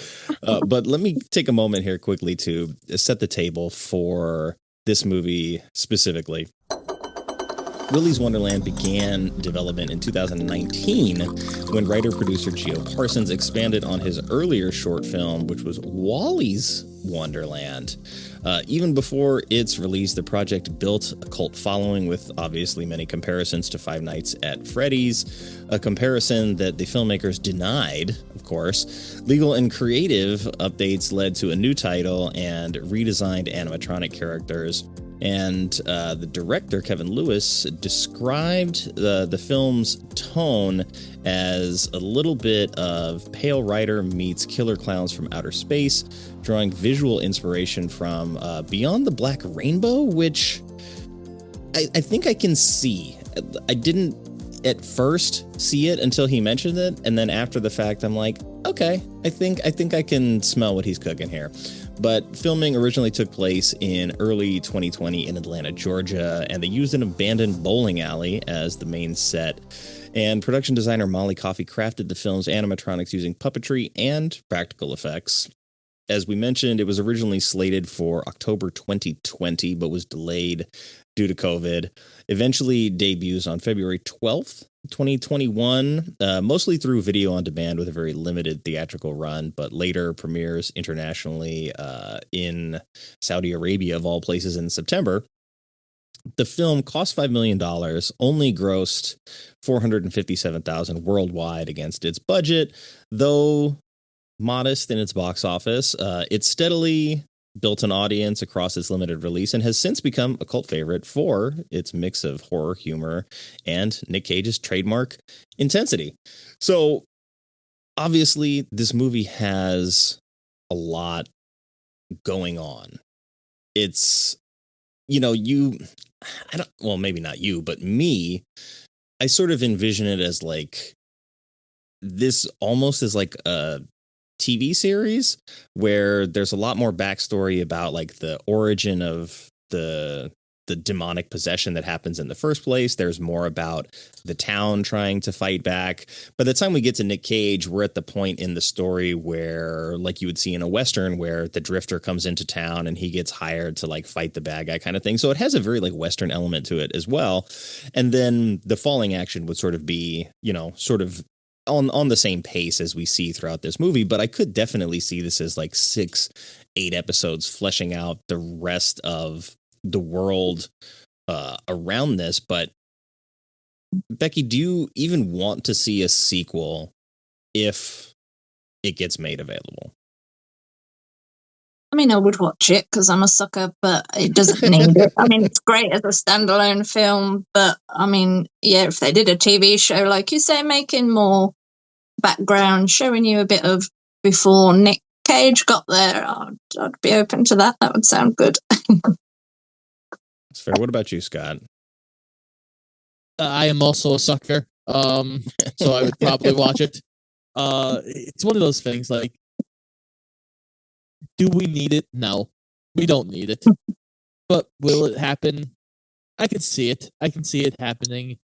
But let me take a moment here quickly to set the table for this movie specifically. Willy's Wonderland began development in 2019 when writer-producer Geo Parsons expanded on his earlier short film, which was Wally's Wonderland. Even before its release, the project built a cult following with obviously many comparisons to Five Nights at Freddy's, a comparison that the filmmakers denied, of course. Legal and creative updates led to a new title and redesigned animatronic characters. And the director, Kevin Lewis, described the film's tone as a little bit of Pale Rider meets Killer Clowns from Outer Space, drawing visual inspiration from Beyond the Black Rainbow, which I think I can see. I didn't at first see it until he mentioned it, and then after the fact, I'm like, okay, I think I can smell what he's cooking here. But filming originally took place in early 2020 in Atlanta, Georgia, and they used an abandoned bowling alley as the main set. And production designer Molly Coffey crafted the film's animatronics using puppetry and practical effects. As we mentioned, it was originally slated for October 2020, but was delayed due to COVID. Eventually debuts on February 12th, 2021, mostly through video on demand with a very limited theatrical run, but later premieres internationally in Saudi Arabia, of all places, in September. The film cost $5 million, only grossed $457,000 worldwide against its budget, though modest in its box office. It steadily built an audience across its limited release and has since become a cult favorite for its mix of horror, humor, and Nick Cage's trademark intensity. So obviously this movie has a lot going on. It's, maybe not you, but me, I sort of envision it as like this almost as like a TV series where there's a lot more backstory about like the origin of the demonic possession that happens in the first place. There's more about the town trying to fight back. By the time we get to Nick Cage, we're at the point in the story where, like you would see in a Western, where the drifter comes into town and he gets hired to like fight the bad guy kind of thing. So it has a very like Western element to it as well. And then the falling action would sort of be, sort of on the same pace as we see throughout this movie. But I could definitely see this as like 6-8 episodes fleshing out the rest of the world around this. But Becky, do you even want to see a sequel if it gets made available? I mean, I would watch it because I'm a sucker, but it doesn't need it. I mean, it's great as a standalone film, but I mean, yeah, if they did a TV show, like you say, making more background, showing you a bit of before Nick Cage got there, I'd be open to that. That would sound good. That's fair. What about you, Scott? I am also a sucker, so I would probably watch it. It's one of those things like, do we need it? No, we don't need it. But will it happen? I can see it. I can see it happening.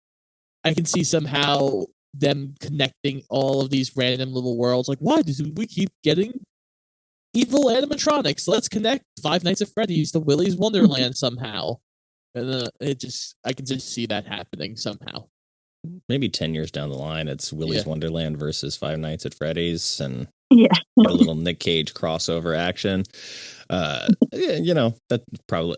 I can see somehow them connecting all of these random little worlds. Like, why do we keep getting evil animatronics? Let's connect Five Nights at Freddy's to Willy's Wonderland somehow. And I can just see that happening somehow. Maybe 10 years down the line, it's Willy's Wonderland versus Five Nights at Freddy's, and a little Nick Cage crossover action. That probably.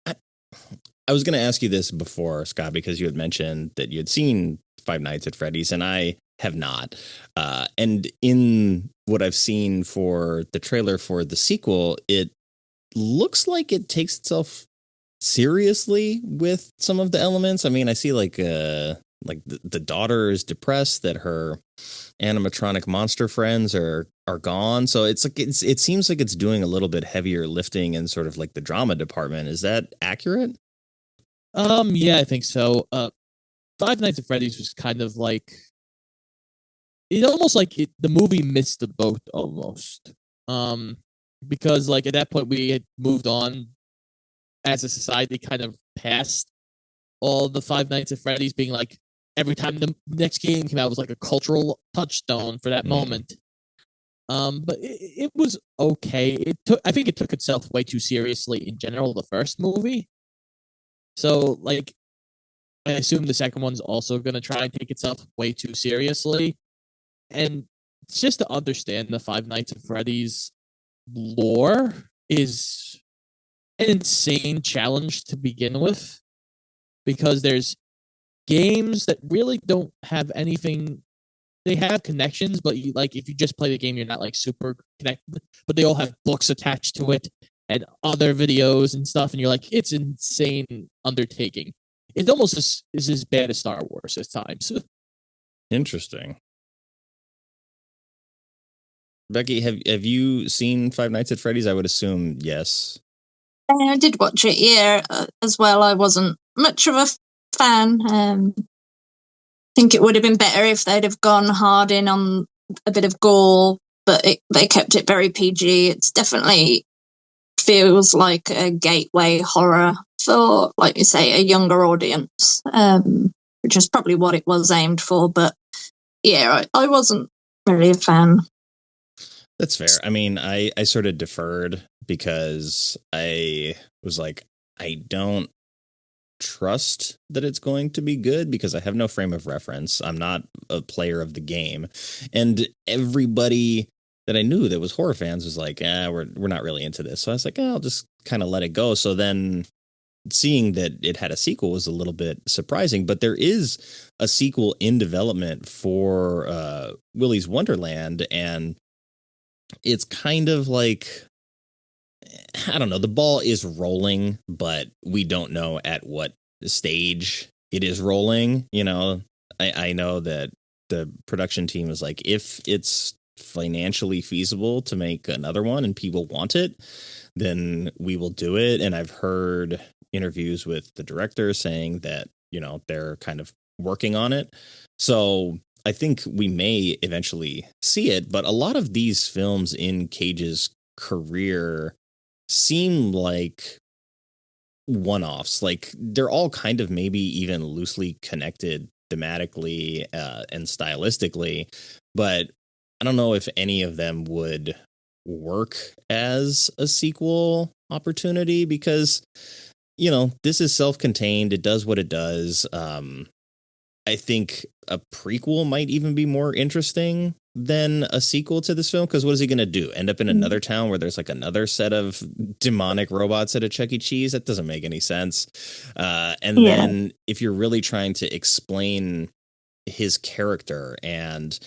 I was going to ask you this before, Scott, because you had mentioned that you had seen Five Nights at Freddy's, and I have not. And in what I've seen for the trailer for the sequel, it looks like it takes itself seriously with some of the elements. I mean, I see like the daughter is depressed that her animatronic monster friends are gone. So it's like it seems like it's doing a little bit heavier lifting in sort of like the drama department. Is that accurate? Yeah, I think so. Five Nights at Freddy's was kind of like it almost like the movie missed the boat almost. Because like at that point we had moved on as a society, kind of past all the Five Nights at Freddy's being like every time the next game came out was like a cultural touchstone for that moment. But it was okay. I think it took itself way too seriously in general, the first movie. So like I assume the second one's also gonna try and take itself way too seriously. And just to understand the Five Nights at Freddy's lore is an insane challenge to begin with, because there's games that really don't have anything. They have connections, but like if you just play the game, you're not like super connected. But they all have books attached to it and other videos and stuff, and you're like, it's an insane undertaking. It almost is as bad as Star Wars at times. Interesting. Becky, have you seen Five Nights at Freddy's? I would assume yes. I did watch it, yeah, as well. I wasn't much of a fan. I think it would have been better if they'd have gone hard in on a bit of gore, but they kept it very PG. It's definitely feels like a gateway horror for, like you say, a younger audience, which is probably what it was aimed for. But yeah, I wasn't really a fan. That's fair. I mean, I sort of deferred because I was like, I don't trust that it's going to be good because I have no frame of reference. I'm not a player of the game. And everybody that I knew that was horror fans was like, we're not really into this. So I was like, I'll just kind of let it go. So then seeing that it had a sequel was a little bit surprising, but there is a sequel in development for Willy's Wonderland, and it's kind of like, I don't know, the ball is rolling, but we don't know at what stage it is rolling. You know, I know that the production team is like, if it's financially feasible to make another one and people want it, then we will do it. And I've heard interviews with the director saying that, you know, they're kind of working on it. So I think we may eventually see it, but a lot of these films in Cage's career seem like one-offs. Like they're all kind of maybe even loosely connected thematically and stylistically, but I don't know if any of them would work as a sequel opportunity because, you know, this is self-contained. It does what it does. I think a prequel might even be more interesting than a sequel to this film, because what is he going to do? End up in another town where there's like another set of demonic robots at a Chuck E. Cheese? That doesn't make any sense. Then if you're really trying to explain his character and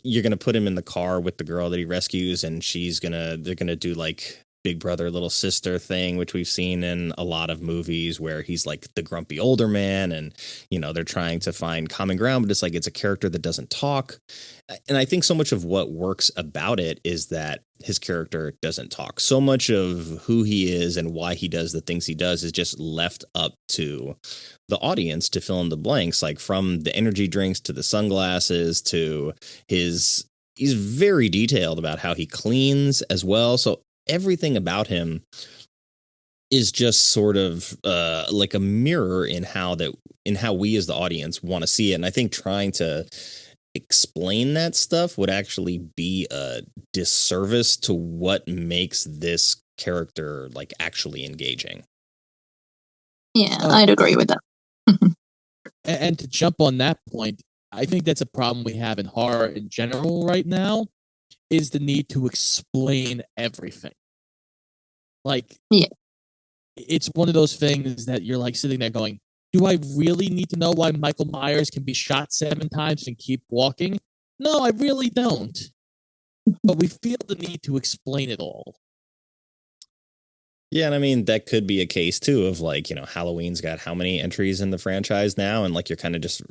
you're going to put him in the car with the girl that he rescues, and they're going to do like big brother, little sister thing, which we've seen in a lot of movies where he's like the grumpy older man and, you know, they're trying to find common ground, but it's like, it's a character that doesn't talk. And I think so much of what works about it is that his character doesn't talk. So much of who he is and why he does the things he does is just left up to the audience to fill in the blanks, like from the energy drinks to the sunglasses to he's very detailed about how he cleans as well. So everything about him is just sort of like a mirror in how we as the audience want to see it. And I think trying to explain that stuff would actually be a disservice to what makes this character like actually engaging. Yeah, I'd agree with that. And to jump on that point, I think that's a problem we have in horror in general right now, is the need to explain everything. Like, yeah, it's one of those things that you're like sitting there going, Do I really need to know why Michael Myers can be shot 7 times and keep walking? No, I really don't. But we feel the need to explain it all. Yeah, and I mean that could be a case too of like, Halloween's got how many entries in the franchise now, and like you're kind of just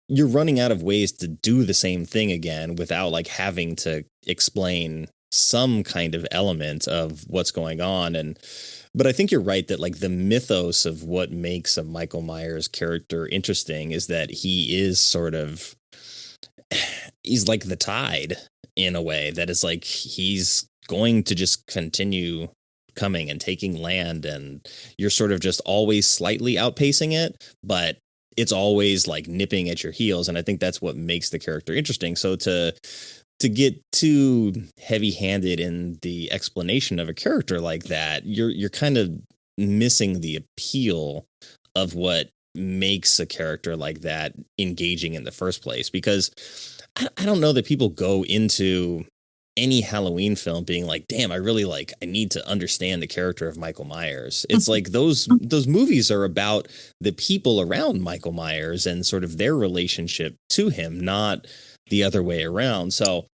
you're running out of ways to do the same thing again without like having to explain some kind of element of what's going on. But I think you're right that like the mythos of what makes a Michael Myers character interesting is that he is he's like the tide in a way that is like he's going to just continue coming and taking land, and you're sort of just always slightly outpacing it, but it's always like nipping at your heels. And I think that's what makes the character interesting. So to get too heavy-handed in the explanation of a character like that, you're kind of missing the appeal of what makes a character like that engaging in the first place. Because I don't know that people go into any Halloween film being like, damn, I need to understand the character of Michael Myers. It's like those movies are about the people around Michael Myers and sort of their relationship to him, not the other way around. So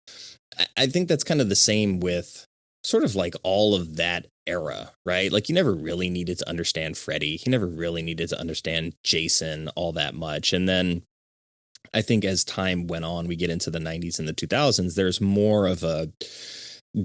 I think that's kind of the same with sort of like all of that era, right? Like you never really needed to understand Freddy. You never really needed to understand Jason all that much. And then I think as time went on, we get into the 90s and the 2000s, there's more of a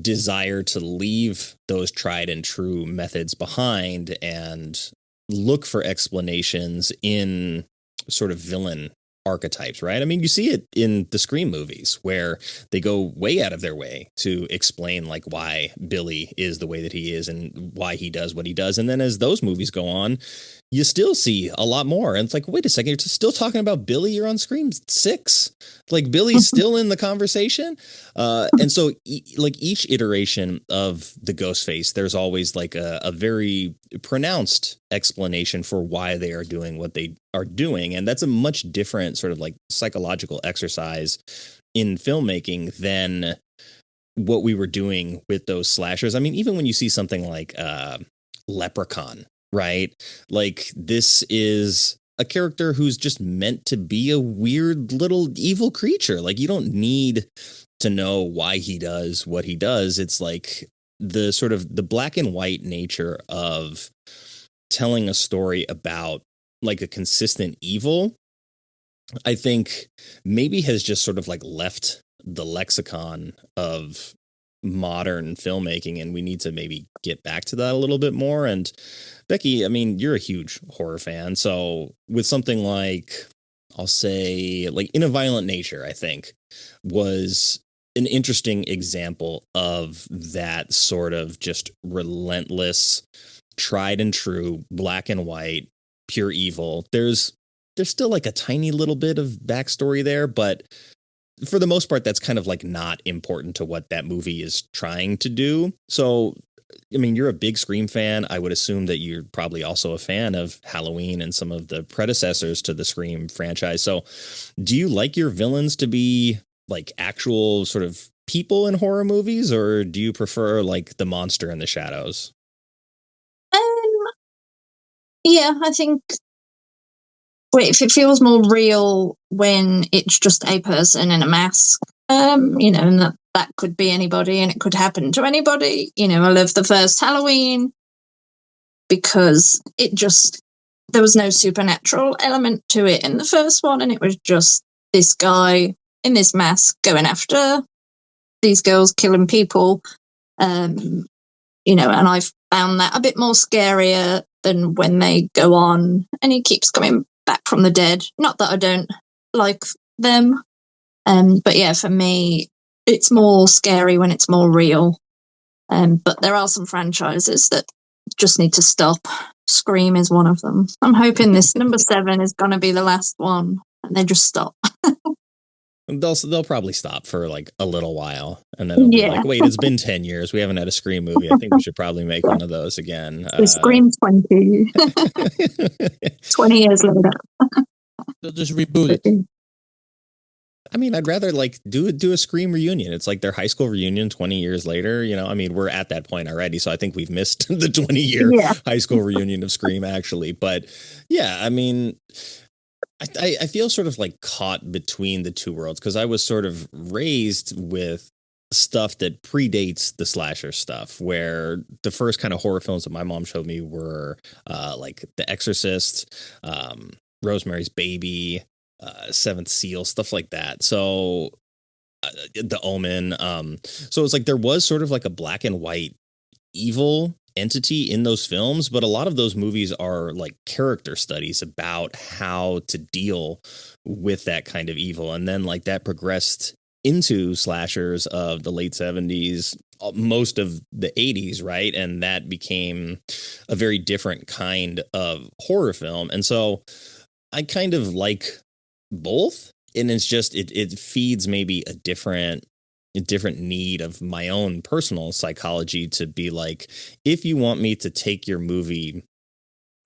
desire to leave those tried and true methods behind and look for explanations in sort of villain archetypes, right? I mean, you see it in the Scream movies where they go way out of their way to explain like why Billy is the way that he is and why he does what he does. And then as those movies go on, you still see a lot more. And it's like, wait a second, you're still talking about Billy? You're on Scream 6. Like Billy's still in the conversation. And so like each iteration of the ghost face, there's always like a very pronounced explanation for why they are doing what they are doing. And that's a much different sort of like psychological exercise in filmmaking than what we were doing with those slashers. I mean, even when you see something like Leprechaun, right? Like this is a character who's just meant to be a weird little evil creature. Like you don't need to know why he does what he does. It's like the sort of the black and white nature of telling a story about like a consistent evil, I think maybe has just sort of like left the lexicon of modern filmmaking, and we need to maybe get back to that a little bit more. And Becky, I mean, you're a huge horror fan, so with something like, I'll say like In a Violent Nature, I think was an interesting example of that sort of just relentless, tried and true, black and white, pure evil. There's still like a tiny little bit of backstory there, but for the most part, that's kind of like not important to what that movie is trying to do. So, I mean, you're a big Scream fan. I would assume that you're probably also a fan of Halloween and some of the predecessors to the Scream franchise. So do you like your villains to be like actual sort of people in horror movies, or do you prefer like the monster in the shadows? Yeah, I think if it feels more real when it's just a person in a mask, and that could be anybody and it could happen to anybody. I love the first Halloween because there was no supernatural element to it in the first one, and it was just this guy in this mask going after these girls, killing people. And I found that a bit more scarier than when they go on and he keeps coming back from the dead. Not that I don't like them, but yeah, for me, it's more scary when it's more real. But there are some franchises that just need to stop. Scream is one of them. I'm hoping this number 7 is going to be the last one, and they just stop. They'll probably stop for like a little while, and then it'll be like, wait, it's been 10 years. We haven't had a Scream movie. I think we should probably make one of those again. Scream 20. 20 years later. They'll just reboot it. I mean, I'd rather like do a Scream reunion. It's like their high school reunion 20 years later. You know, I mean, we're at that point already, so I think we've missed the 20-year high school reunion of Scream, actually. But yeah, I mean, I feel sort of like caught between the two worlds because I was sort of raised with stuff that predates the slasher stuff, where the first kind of horror films that my mom showed me were like The Exorcist, Rosemary's Baby, Seventh Seal, stuff like that. So The Omen. So it's like there was sort of like a black and white evil entity in those films, but a lot of those movies are like character studies about how to deal with that kind of evil. And then like that progressed into slashers of the late 70s, most of the 80s, right? And that became a very different kind of horror film. And so I kind of like both, and it's just it feeds maybe a different need of my own personal psychology to be like, if you want me to take your movie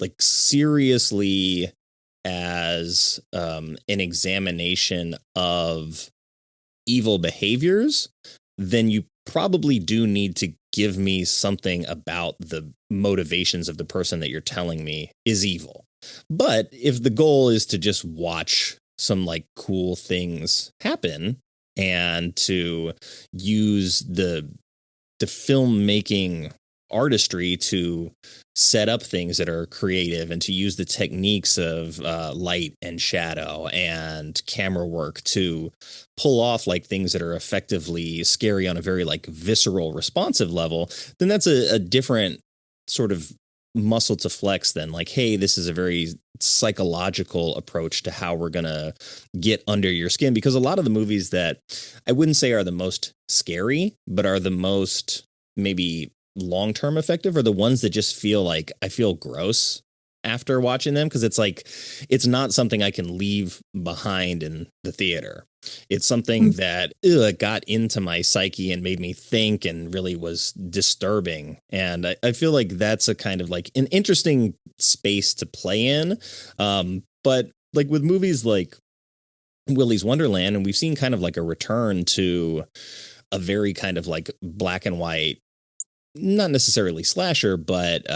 like seriously as an examination of evil behaviors, then you probably do need to give me something about the motivations of the person that you're telling me is evil. But if the goal is to just watch some like cool things happen and to use the filmmaking artistry to set up things that are creative and to use the techniques of light and shadow and camera work to pull off like things that are effectively scary on a very like visceral responsive level, then that's a different sort of muscle to flex than like, hey, this is a very psychological approach to how we're going to get under your skin. Because a lot of the movies that I wouldn't say are the most scary, but are the most maybe long-term effective are the ones that just feel like I feel gross after watching them, because it's like it's not something I can leave behind in the theater. It's something that got into my psyche and made me think and really was disturbing. And I feel like that's a kind of like an interesting space to play in. But like with movies like Willy's Wonderland, and we've seen kind of like a return to a very kind of like black and white, not necessarily slasher, but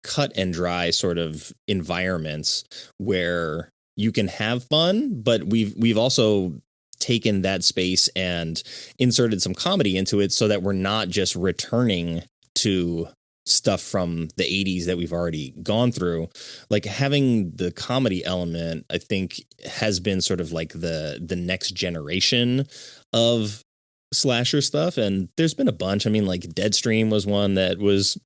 cut and dry sort of environments where you can have fun, but we've also taken that space and inserted some comedy into it so that we're not just returning to stuff from the 80s that we've already gone through. Like having the comedy element, I think, has been sort of like the next generation of slasher stuff. And there's been a bunch. I mean, like Deadstream was one that was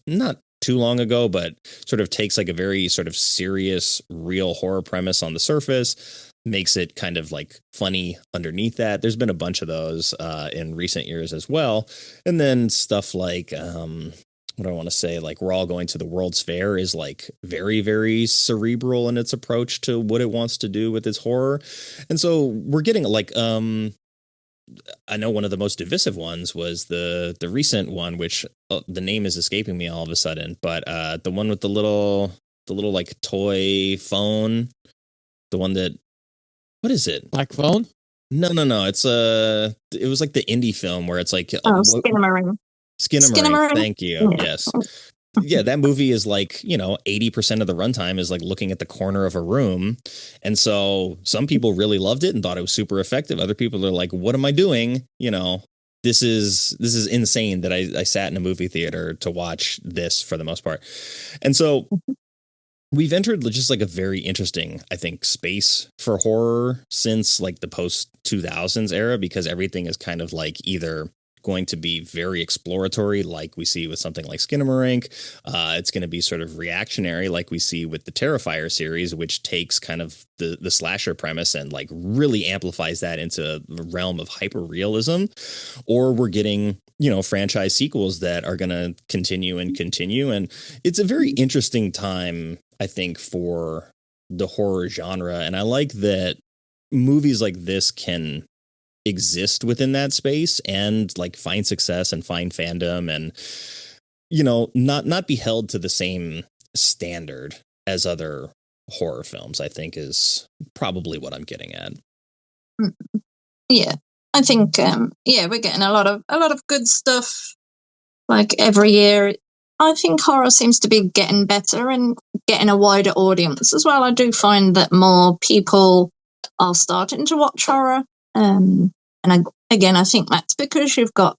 not too long ago, but sort of takes like a very sort of serious, real horror premise on the surface, makes it kind of like funny underneath that. There's been a bunch of those in recent years as well. And then stuff like, what do I want to say? Like We're All Going to the World's Fair is like very, very cerebral in its approach to what it wants to do with its horror. And so we're getting like, I know one of the most divisive ones was the recent one, which the name is escaping me all of a sudden, but the one with the little like toy phone, the one that, what is it? Black phone? No. It's it was like the indie film where it's like Skinamarink. Skinamarink. Thank you. Yeah. Yes. Yeah, that movie is like, 80% of the runtime is like looking at the corner of a room. And so some people really loved it and thought it was super effective. Other people are like, what am I doing? This is insane that I sat in a movie theater to watch this for the most part. And so we've entered just like a very interesting, I think, space for horror since like the post 2000s era, because everything is kind of like either going to be very exploratory, like we see with something like Skinamarink. It's going to be sort of reactionary, like we see with the Terrifier series, which takes kind of the slasher premise and like really amplifies that into the realm of hyper realism. Or we're getting, franchise sequels that are going to continue. And it's a very interesting time, I think, for the horror genre. And I like that movies like this can exist within that space and like find success and find fandom and not be held to the same standard as other horror films, I think, is probably what I'm getting at. Yeah, I think we're getting a lot of good stuff like every year. I think horror seems to be getting better and getting a wider audience as well. I do find that more people are starting to watch horror. Again, I think that's because you've got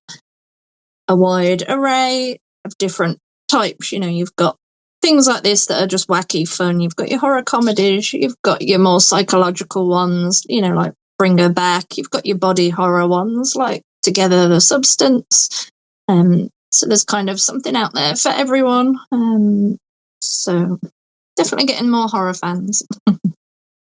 a wide array of different types. You know, you've got things like this that are just wacky fun. You've got your horror comedies. You've got your more psychological ones, you know, like Bring Her Back. You've got your body horror ones like Together the Substance. So there's kind of something out there for everyone. So definitely getting more horror fans.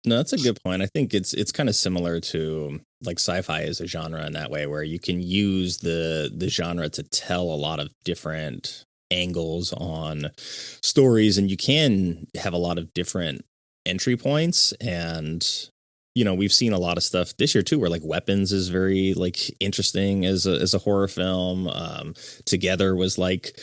No, that's a good point. I think it's kind of similar to like sci-fi as a genre in that way, where you can use the genre to tell a lot of different angles on stories, and you can have a lot of different entry points. And you know, we've seen a lot of stuff this year too, where like Weapons is very like interesting as a horror film. Together was like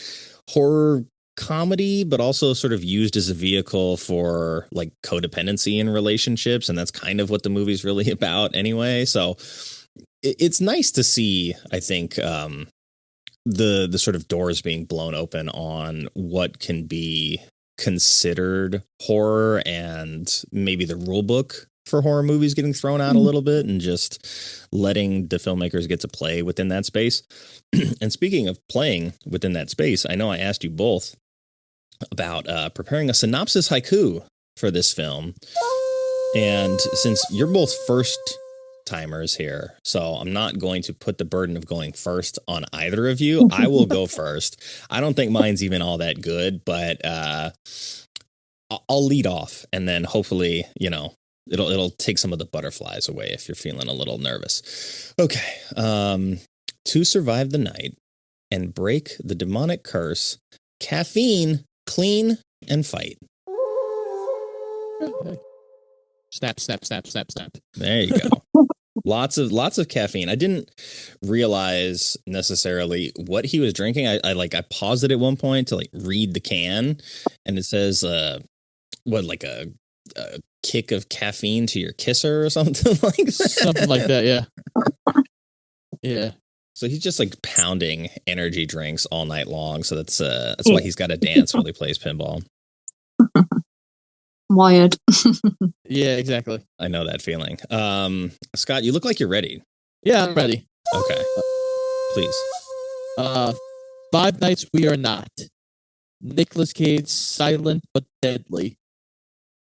horror comedy, but also sort of used as a vehicle for like codependency in relationships, and that's kind of what the movie's really about anyway. So it's nice to see, I think, the sort of doors being blown open on what can be considered horror, and maybe the rule book for horror movies getting thrown out a little bit, and just letting the filmmakers get to play within that space. And speaking of playing within that space, I know I asked you both about preparing a synopsis haiku for this film. And since you're both first timers here, so I'm not going to put the burden of going first on either of you. I will go first. I don't think mine's even all that good, but I'll lead off, and then hopefully, you know, it'll take some of the butterflies away if you're feeling a little nervous. Okay. To survive the night and break the demonic curse, caffeine, clean, and fight. Snap, snap, snap, snap, snap. There you go. Lots of caffeine. I didn't realize necessarily what he was drinking. I paused it at one point to like read the can, and it says like a kick of caffeine to your kisser or something like that. Something like that, yeah. Yeah. So he's just like pounding energy drinks all night long. So that's why he's got to dance while he plays pinball. Wired. Yeah, exactly. I know that feeling. Scott, you look like you're ready. Yeah, I'm ready. Okay. Please. 5 Nights We Are Not. Nicolas Cage, silent but deadly,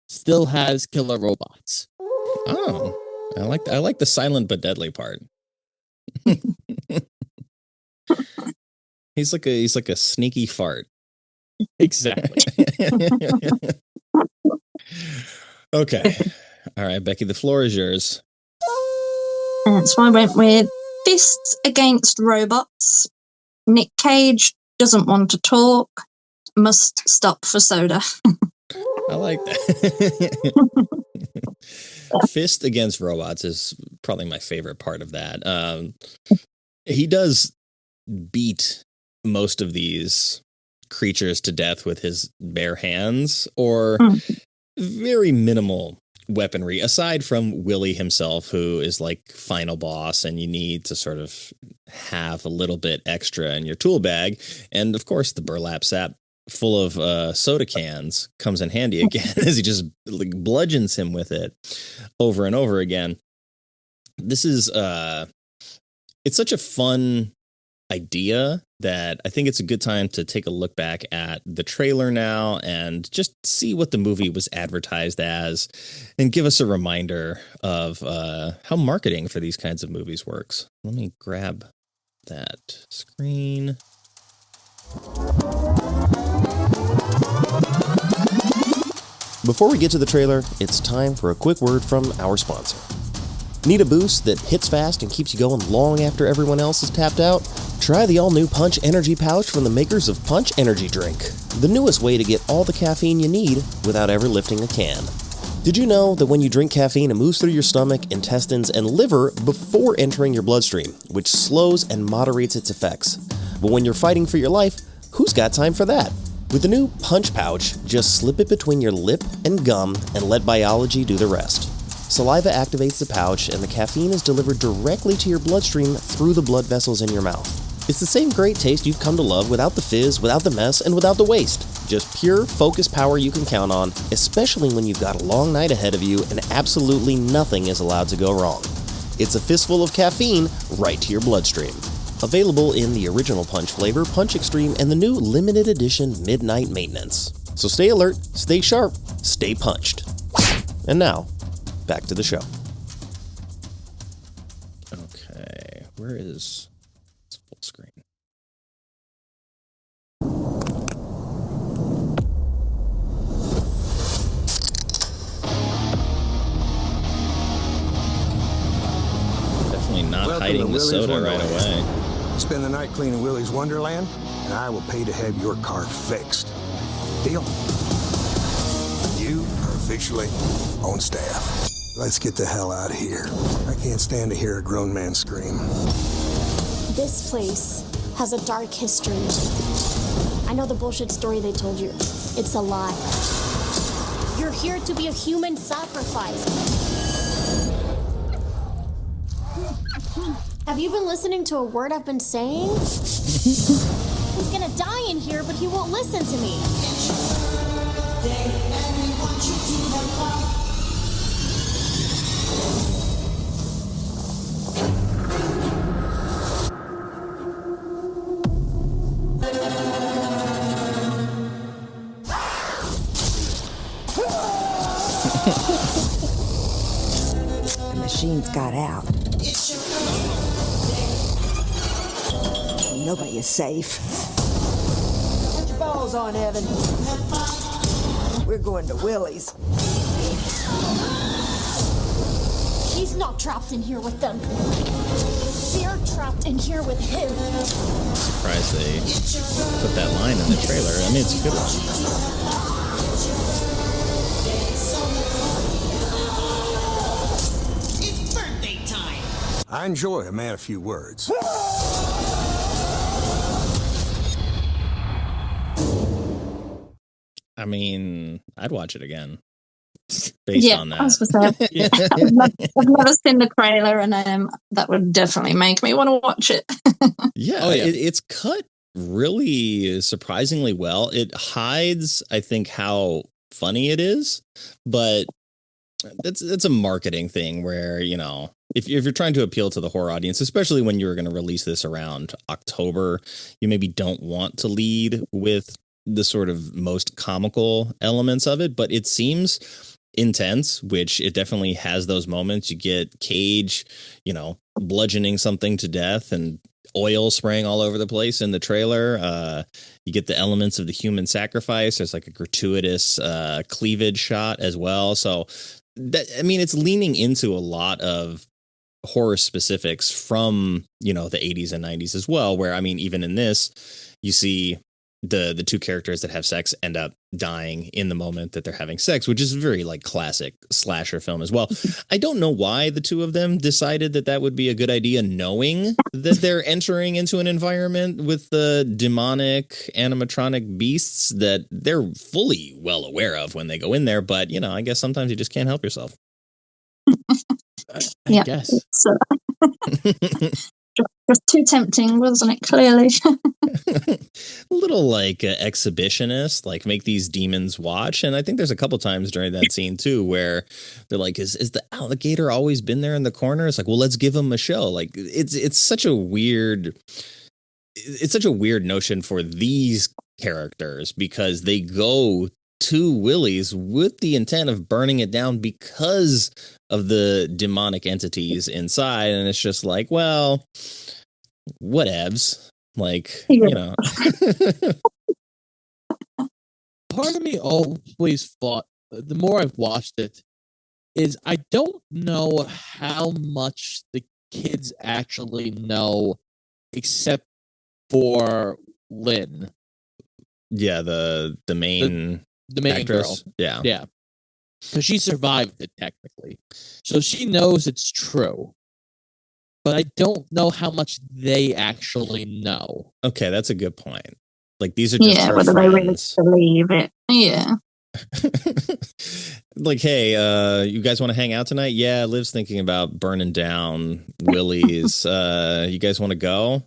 still has killer robots. Oh, I like the silent but deadly part. He's like a sneaky fart. Exactly. Okay. All right, Becky, the floor is yours. So I went with Fists Against Robots. Nick Cage doesn't want to talk. Must stop for soda. I like that. Fist Against Robots is probably my favorite part of that. He does beat most of these creatures to death with his bare hands, or very minimal weaponry, aside from Willy himself, who is like final boss, and you need to sort of have a little bit extra in your tool bag. And of course, the burlap sack full of soda cans comes in handy again as he just like bludgeons him with it over and over again. This is it's such a fun idea that I think it's a good time to take a look back at the trailer now and just see what the movie was advertised as, and give us a reminder of how marketing for these kinds of movies works. Let me grab that screen. Before we get to the trailer, it's time for a quick word from our sponsor. Need a boost that hits fast and keeps you going long after everyone else is tapped out? Try the all-new Punch Energy Pouch from the makers of Punch Energy Drink, the newest way to get all the caffeine you need without ever lifting a can. Did you know that when you drink caffeine, it moves through your stomach, intestines, and liver before entering your bloodstream, which slows and moderates its effects? But when you're fighting for your life, who's got time for that? With the new Punch Pouch, just slip it between your lip and gum and let biology do the rest. Saliva activates the pouch, and the caffeine is delivered directly to your bloodstream through the blood vessels in your mouth. It's the same great taste you've come to love without the fizz, without the mess, and without the waste. Just pure, focused power you can count on, especially when you've got a long night ahead of you and absolutely nothing is allowed to go wrong. It's a fistful of caffeine right to your bloodstream. Available in the original Punch flavor, Punch Extreme, and the new limited edition Midnight Maintenance. So stay alert, stay sharp, stay punched. And now, back to the show. Okay, where is it's full screen? Definitely not Welcome hiding to the Willy's soda right Wonderland. away. Spend the night cleaning Willy's Wonderland, and I will pay to have your car fixed. Deal? You are officially on staff. Let's get the hell out of here. I can't stand to hear a grown man scream. This place has a dark history. I know the bullshit story they told you. It's a lie. You're here to be a human sacrifice. Have you been listening to a word I've been saying? He's gonna die in here, but he won't listen to me. The machines got out. Nobody is safe. Put your balls on, Evan. We're going to Willy's. He's not trapped in here with them. They're trapped in here with him. Surprised they put that line in the trailer. I mean, it's a good one. I enjoy a man of few words. I mean, I'd watch it again based on that. I was gonna say, I've never seen the trailer, and that would definitely make me want to watch it. Yeah, it's cut really surprisingly well. It hides, I think, how funny it is, but it's a marketing thing where, you know, if you're trying to appeal to the horror audience, especially when you're going to release this around October, you maybe don't want to lead with the sort of most comical elements of it, but it seems intense, which it definitely has those moments. You get Cage, you know, bludgeoning something to death and oil spraying all over the place in the trailer. You get the elements of the human sacrifice. There's like a gratuitous cleavage shot as well. So that, I mean, it's leaning into a lot of horror specifics from, you know, the 80s and 90s as well, where, I mean, even in this, you see the two characters that have sex end up dying in the moment that they're having sex, which is very like classic slasher film as well. I don't know why the two of them decided that would be a good idea, knowing that they're entering into an environment with the demonic animatronic beasts that they're fully well aware of when they go in there. But, you know, I guess sometimes you just can't help yourself. I guess. Just too tempting, wasn't it? Clearly. A little like exhibitionist, like make these demons watch. And I think there's a couple times during that scene too where they're like, is the alligator always been there in the corner? It's like, well, let's give him a show. Like it's such a weird notion for these characters, because they go to Willy's with the intent of burning it down because of the demonic entities inside. And it's just like, well, whatevs. Like, you know. Part of me always thought, the more I've watched it, is I don't know how much the kids actually know, except for Lynn. Yeah, the main the main actress. girl. Yeah. Because she survived it technically. So she knows it's true. But I don't know how much they actually know. Okay, that's a good point. Like, these are just her whether friends. they really believe it. Yeah. Like, hey, you guys want to hang out tonight? Yeah, Liv's thinking about burning down Willy's. You guys want to go?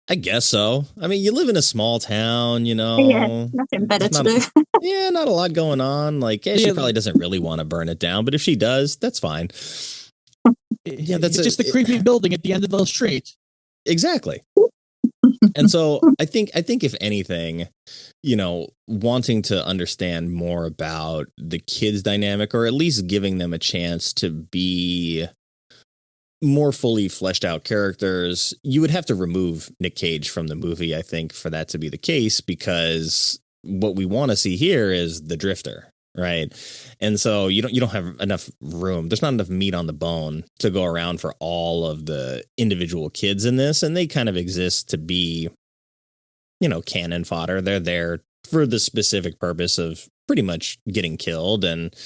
I guess so. I mean, you live in a small town, you know. Yeah, nothing better to do. Yeah, not a lot going on. Like, yeah, she probably doesn't really want to burn it down, but if she does, that's fine. Yeah, that's it's just a creepy building at the end of the street. Exactly. And so I think if anything, you know, wanting to understand more about the kids' dynamic, or at least giving them a chance to be more fully fleshed out characters, you would have to remove Nick Cage from the movie, I think, for that to be the case, because what we want to see here is the drifter, right? And so you don't have enough room. There's not enough meat on the bone to go around for all of the individual kids in this, and they kind of exist to be, you know, cannon fodder. They're there for the specific purpose of pretty much getting killed and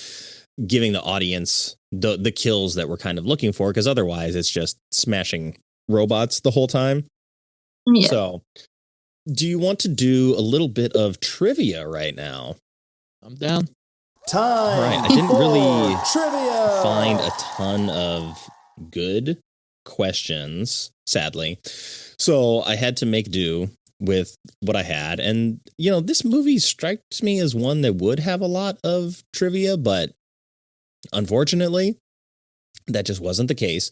giving the audience the kills that we're kind of looking for, because otherwise it's just smashing robots the whole time. Yeah. So do you want to do a little bit of trivia right now? I'm down. Time. All right. I didn't really trivia. find a ton of good questions, sadly. So I had to make do with what I had. And, you know, this movie strikes me as one that would have a lot of trivia, but unfortunately, that just wasn't the case.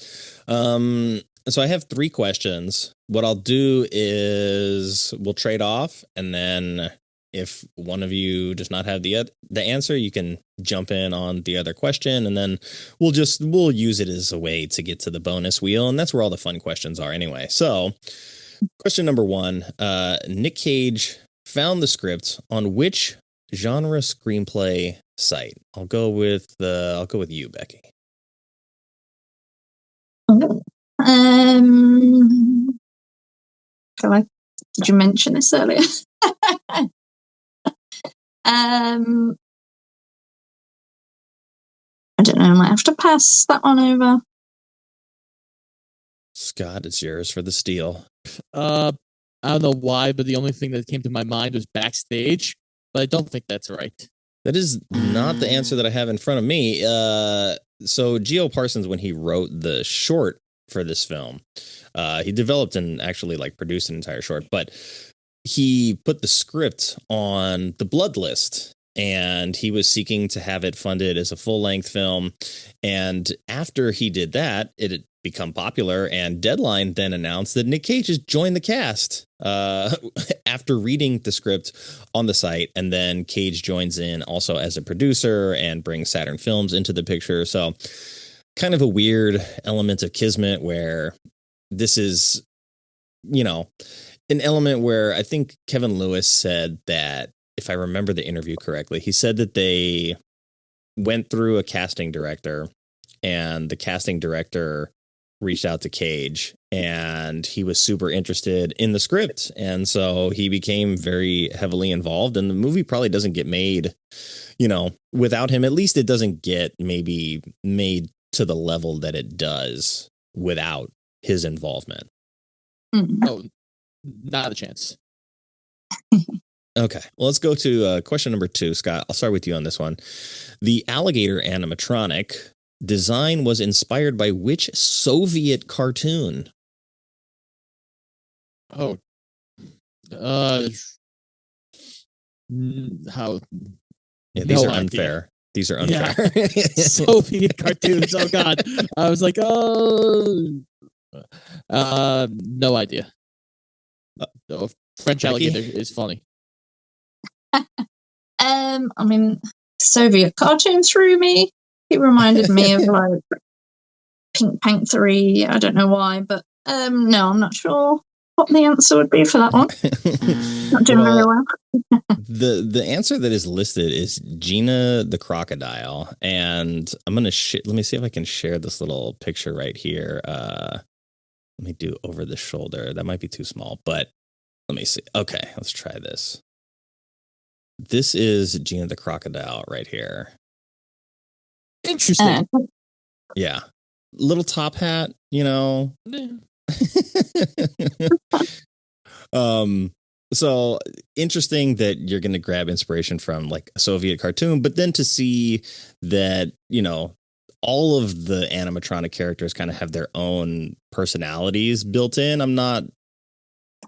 So I have 3 questions. What I'll do is we'll trade off, and then if one of you does not have the answer, you can jump in on the other question, and then we'll use it as a way to get to the bonus wheel, and that's where all the fun questions are anyway. So, question number 1: Nick Cage found the script on which genre screenplay site? I'll go with you, Becky. Did you mention this earlier? I don't know. I might have to pass that one over. Scott, it's yours for the steal. I don't know why, but the only thing that came to my mind was Backstage, but I don't think that's right. That is not the answer that I have in front of me. So Geo Parsons, when he wrote the short for this film, he developed and actually produced an entire short, but he put the script on the Blood List, and he was seeking to have it funded as a full-length film. And after he did that, it had become popular, and Deadline then announced that Nick Cage has joined the cast after reading the script on the site. And then Cage joins in also as a producer and brings Saturn Films into the picture. So kind of a weird element of kismet, where this is, you know, an element where I think Kevin Lewis said that, if I remember the interview correctly, he said that they went through a casting director, and the casting director reached out to Cage, and he was super interested in the script. And so he became very heavily involved, and the movie probably doesn't get made, you know, without him. At least it doesn't get maybe made to the level that it does without his involvement. Oh, not a chance. Okay, well, let's go to question number 2. Scott, I'll start with you on this one. The alligator animatronic design was inspired by which Soviet cartoon? Oh, how? Yeah, these No are idea. unfair. These are unfair. Yeah. Soviet cartoons. Oh God, I was like, oh, no idea. No, French Becky? alligator is funny. I mean, Soviet cartoon threw me. It reminded me of Pink Panther-y. I don't know why, but no, I'm not sure what the answer would be for that one. Not doing very well. The answer that is listed is Gina the crocodile, and I'm gonna let me see if I can share this little picture right here. Let me do over the shoulder. That might be too small, but let me see. Okay, let's try this. This is Gina the crocodile right here. Interesting. Yeah, little top hat, you know. So interesting that you're going to grab inspiration from like a Soviet cartoon, but then to see that, all of the animatronic characters kind of have their own personalities built in. I'm not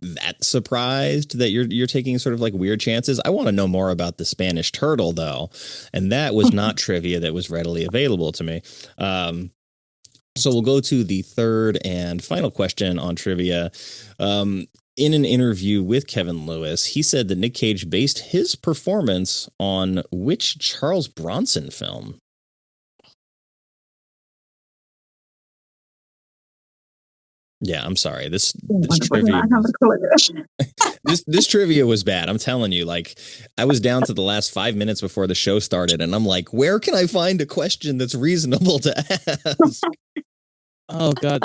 that surprised that you're taking sort of like weird chances. I want to know more about the Spanish turtle though, and that was not trivia that was readily available to me. So we'll go to the third and final question on trivia. In an interview with Kevin Lewis, he said that Nick Cage based his performance on which Charles Bronson film? Yeah, I'm sorry. This trivia this trivia was bad. I'm telling you, like I was down to the last 5 minutes before the show started, and I'm like, where can I find a question that's reasonable to ask? Oh God.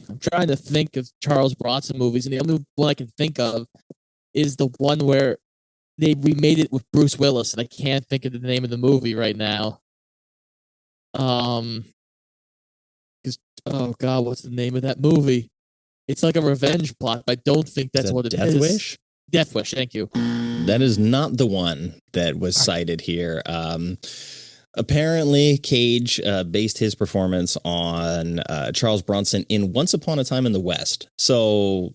I'm trying to think of Charles Bronson movies, and the only one I can think of is the one where they remade it with Bruce Willis, and I can't think of the name of the movie right now. Oh God, what's the name of that movie? It's like a revenge plot, but I don't think that's what it is. Death Wish? Death Wish, thank you. That is not the one that was cited here. Apparently, Cage based his performance on Charles Bronson in Once Upon a Time in the West. So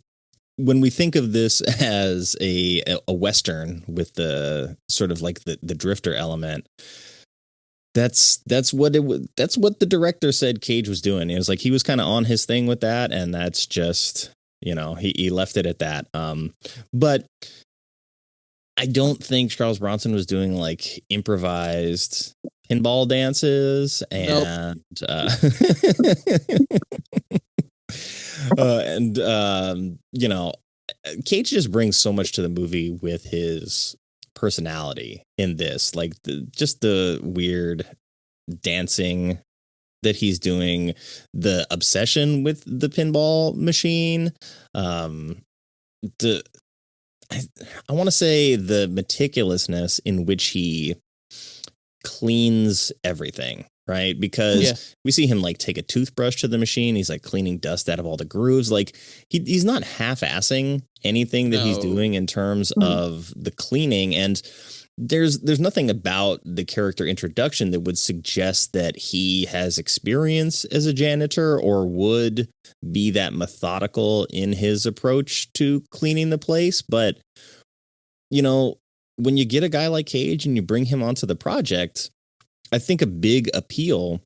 when we think of this as a Western with the sort of like the drifter element, that's what the director said Cage was doing. It was like he was kind of on his thing with that, and that's just, he left it at that. But I don't think Charles Bronson was doing like improvised pinball dances and Cage just brings so much to the movie with his personality in this, like just the weird dancing that he's doing, the obsession with the pinball machine, I want to say the meticulousness in which he cleans everything, right? Because we see him like take a toothbrush to the machine. He's like cleaning dust out of all the grooves. Like he's not half-assing anything that he's doing in terms of the cleaning. And there's nothing about the character introduction that would suggest that he has experience as a janitor or would be that methodical in his approach to cleaning the place. But, when you get a guy like Cage and you bring him onto the project, I think a big appeal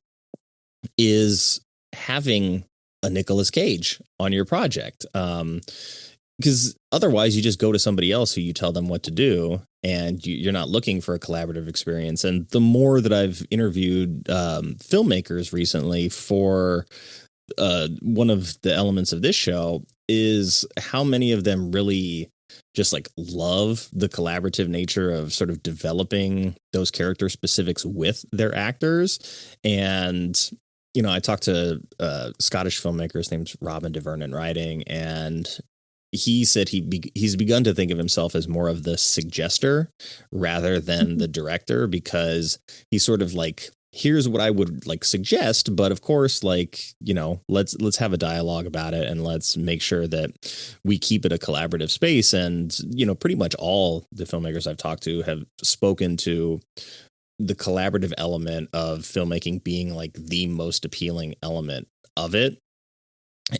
is having a Nicolas Cage on your project. Because otherwise you just go to somebody else who you tell them what to do, and you're not looking for a collaborative experience. And the more that I've interviewed filmmakers recently for one of the elements of this show is how many of them really just like love the collaborative nature of sort of developing those character specifics with their actors. And I talked to a Scottish filmmaker, his name's Robin de Vernon Writing, and he said he's begun to think of himself as more of the suggester rather than the director, because he's sort of like, here's what I would like suggest, but of course, like, let's have a dialogue about it, and let's make sure that we keep it a collaborative space. And, pretty much all the filmmakers I've talked to have spoken to the collaborative element of filmmaking being like the most appealing element of it.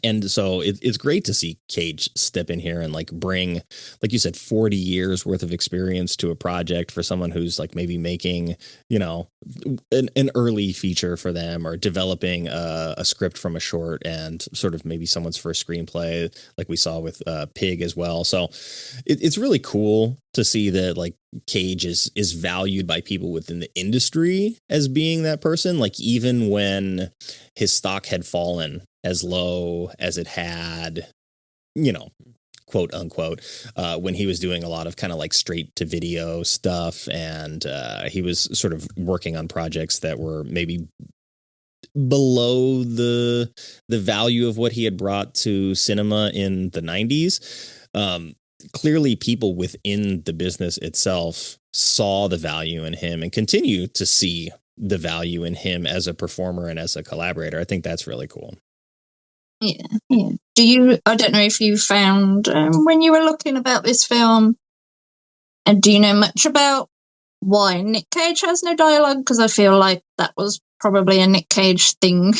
And so it's great to see Cage step in here and like bring, like you said, 40 years worth of experience to a project for someone who's like maybe making, an early feature for them, or developing a script from a short and sort of maybe someone's first screenplay, like we saw with Pig as well. So it's really cool to see that like Cage is valued by people within the industry as being that person. Like even when his stock had fallen as low as it had, quote unquote, when he was doing a lot of kind of like straight to video stuff, and he was sort of working on projects that were maybe below the value of what he had brought to cinema in the 90s. Clearly people within the business itself saw the value in him and continue to see the value in him as a performer and as a collaborator. I think that's really cool. Yeah, yeah. I don't know if you found when you were looking about this film, and do you know much about why Nick Cage has no dialogue? Because I feel like that was probably a Nick Cage thing.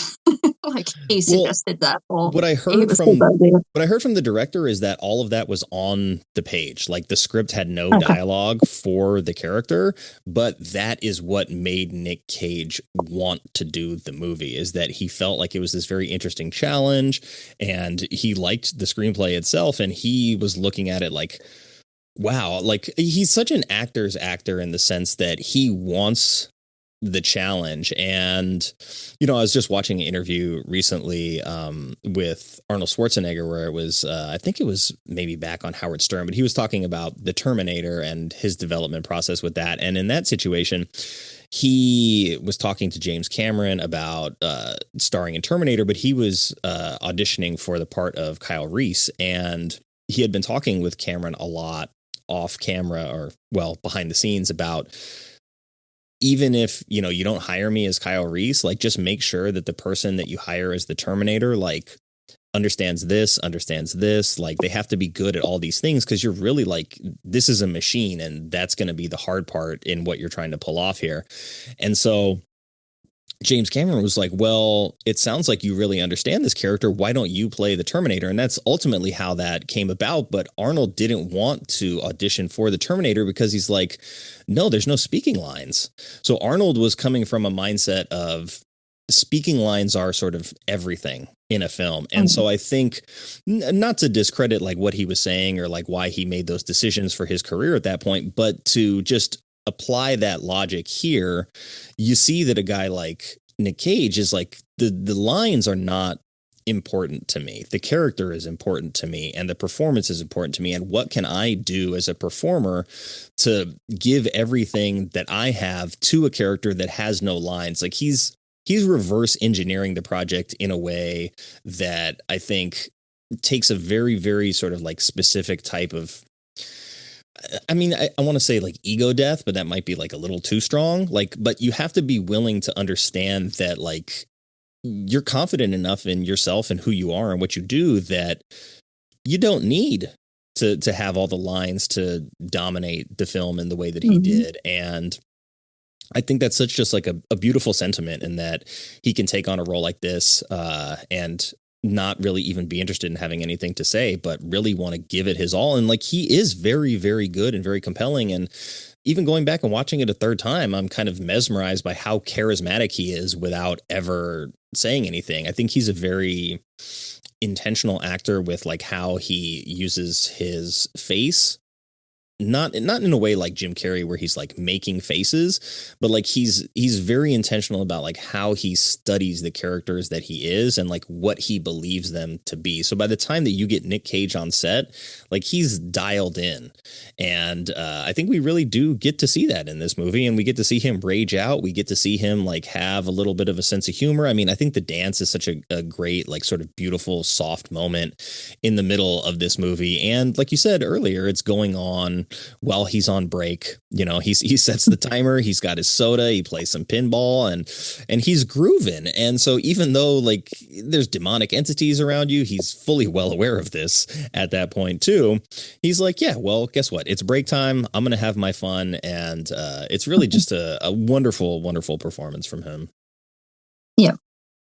Like he suggested that, or what I it heard was from his idea. what I heard from the director is that all of that was on the page. Like the script had no Okay. dialogue for the character, but that is what made Nick Cage want to do the movie, is that he felt like it was this very interesting challenge and he liked the screenplay itself, and he was looking at it like, wow, like he's such an actor's actor in the sense that he wants the challenge. And I was just watching an interview recently with Arnold Schwarzenegger where it was I think it was maybe back on Howard Stern, but he was talking about the Terminator and his development process with that. And in that situation, he was talking to James Cameron about starring in Terminator, but he was auditioning for the part of Kyle Reese, and he had been talking with Cameron a lot off camera, or well, behind the scenes, about even if, you don't hire me as Kyle Reese, like just make sure that the person that you hire as the Terminator, like understands this, like they have to be good at all these things. Cause you're really like, this is a machine, and that's going to be the hard part in what you're trying to pull off here. And so James Cameron was like, well, it sounds like you really understand this character. Why don't you play the Terminator? And that's ultimately how that came about. But Arnold didn't want to audition for the Terminator because he's like, no, there's no speaking lines. So Arnold was coming from a mindset of speaking lines are sort of everything in a film. And so I think, not to discredit like what he was saying or like why he made those decisions for his career at that point, but to just apply that logic here, you see that a guy like Nick Cage is like, the lines are not important to me. The character is important to me, and the performance is important to me. And what can I do as a performer to give everything that I have to a character that has no lines? Like he's reverse engineering the project in a way that I think takes a very, very sort of like specific type of, I mean, I want to say like ego death, but that might be like a little too strong. Like, but you have to be willing to understand that like you're confident enough in yourself and who you are and what you do that you don't need to have all the lines to dominate the film in the way that he did. And I think that's such just like a beautiful sentiment, in that he can take on a role like this and not really even be interested in having anything to say, but really want to give it his all. And like, he is very, very good and very compelling. And even going back and watching it a third time, I'm kind of mesmerized by how charismatic he is without ever saying anything. I think he's a very intentional actor with like how he uses his face. Not in a way like Jim Carrey where he's like making faces, but like he's very intentional about like how he studies the characters that he is and like what he believes them to be. So by the time that you get Nick Cage on set, like he's dialed in. And I think we really do get to see that in this movie, and we get to see him rage out. We get to see him like have a little bit of a sense of humor. I mean, I think the dance is such a great, like sort of beautiful, soft moment in the middle of this movie. And like you said earlier, it's going on while he's on break. He sets the timer, he's got his soda, he plays some pinball, and he's grooving. And so even though like there's demonic entities around you, he's fully well aware of this at that point too. He's like, yeah, well, guess what? It's break time. I'm going to have my fun. And it's really just a wonderful, wonderful performance from him. Yeah,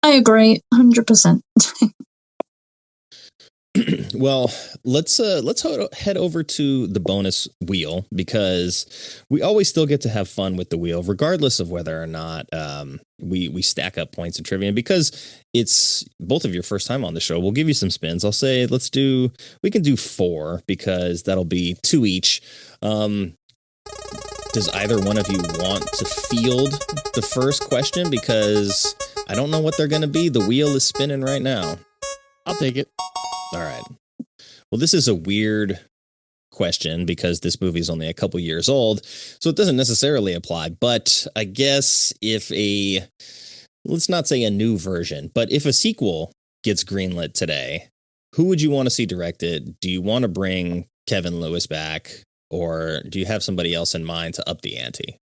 I agree 100%. Well, let's head over to the bonus wheel, because we always still get to have fun with the wheel, regardless of whether or not we stack up points in trivia. And because it's both of your first time on the show, we'll give you some spins. I'll say we can do 4, because that'll be 2 each. Does either one of you want to field the first question? Because I don't know what they're going to be. The wheel is spinning right now. I'll take it. All right. Well, this is a weird question because this movie is only a couple years old, so it doesn't necessarily apply. But I guess let's not say a new version, but if a sequel gets greenlit today, who would you want to see direct it? Do you want to bring Kevin Lewis back, or do you have somebody else in mind to up the ante?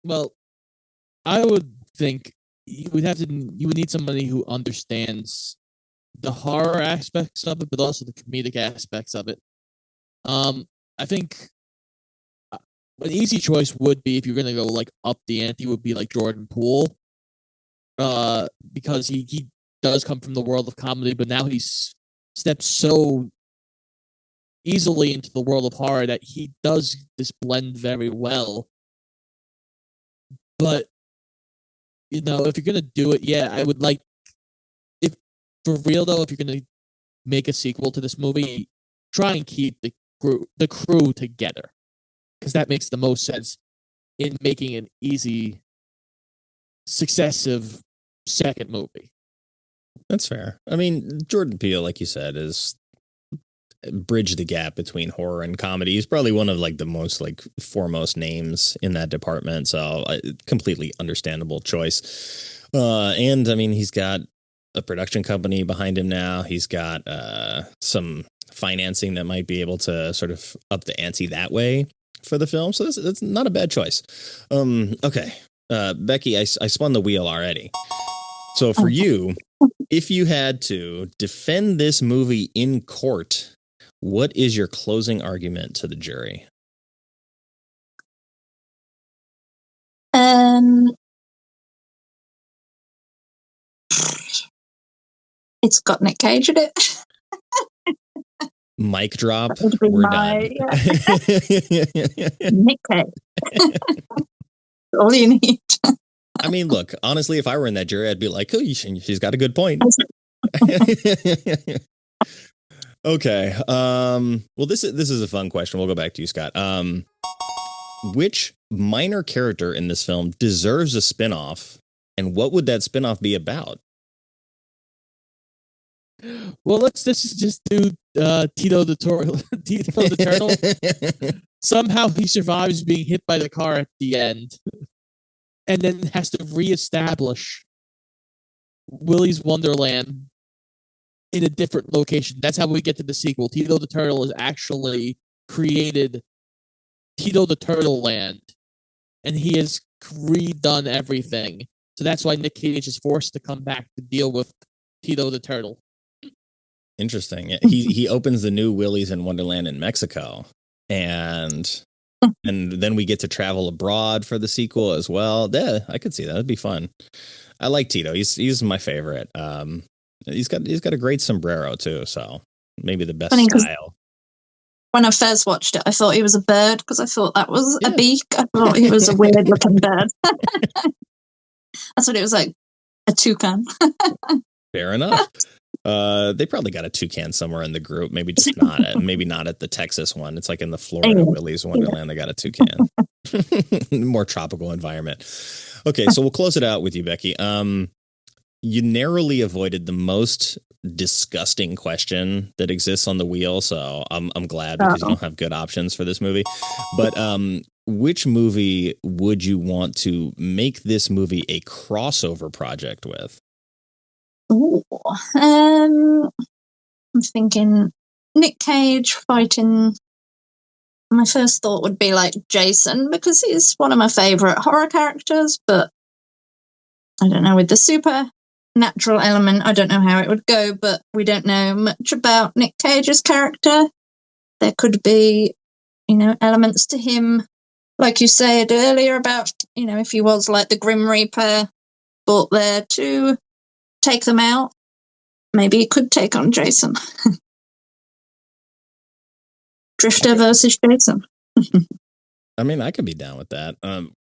Well, I would think you would need somebody who understands the horror aspects of it, but also the comedic aspects of it. I think an easy choice would be, if you're gonna go like up the ante, would be like Jordan Poole, because he does come from the world of comedy, but now he's stepped so easily into the world of horror that he does this blend very well. But if you're gonna do it, yeah, I would like, if for real though, if you're gonna make a sequel to this movie, try and keep the crew together, because that makes the most sense in making an easy, successive second movie. That's fair. I mean, Jordan Peele, like you said, is bridge the gap between horror and comedy. He's probably one of like the most like foremost names in that department. So completely understandable choice. And I mean, he's got a production company behind him now. He's got some financing that might be able to sort of up the ante that way for the film. So that's not a bad choice. Okay. Becky, I spun the wheel already. So for you, if you had to defend this movie in court, what is your closing argument to the jury? It's got Nick Cage in it. Mic drop. We're done. Nick Cage. All you need. I mean, look, honestly, if I were in that jury, I'd be like, oh, she's got a good point. Okay. Well, this is a fun question. We'll go back to you, Scott. Which minor character in this film deserves a spinoff, and what would that spinoff be about? Well, let's just do Tito the Turtle. Somehow he survives being hit by the car at the end, and then has to reestablish Willy's Wonderland in a different location. That's how we get to the sequel. Tito the Turtle has actually created Tito the Turtle Land, and he has redone everything. So that's why Nick Cage is forced to come back to deal with Tito the Turtle. Interesting. He opens the new Willy's in Wonderland in Mexico, and then we get to travel abroad for the sequel as well. Yeah, I could see that. It'd be fun. I like Tito. He's my favorite. He's got a great sombrero too, so maybe the best style. When I first watched it, I thought he was a bird, because I thought that was a beak. I thought he was a weird looking bird. I thought it was like a toucan. Fair enough. They probably got a toucan somewhere in the group. Maybe just maybe not at the Texas one. It's like in the Florida Willy's Wonderland. They got a toucan. More tropical environment. Okay, so we'll close it out with you, Becky. You narrowly avoided the most disgusting question that exists on the wheel, so I'm glad, because you don't have good options for this movie. But which movie would you want to make this movie a crossover project with? Ooh, I'm thinking Nick Cage fighting. My first thought would be like Jason, because he's one of my favorite horror characters, but I don't know, with the supernatural element, I don't know how it would go, but we don't know much about Nick Cage's character. There could be, elements to him, like you said earlier about, if he was like the Grim Reaper, but there to take them out. Maybe he could take on Jason. Drifter versus Jason. I mean, I could be down with that.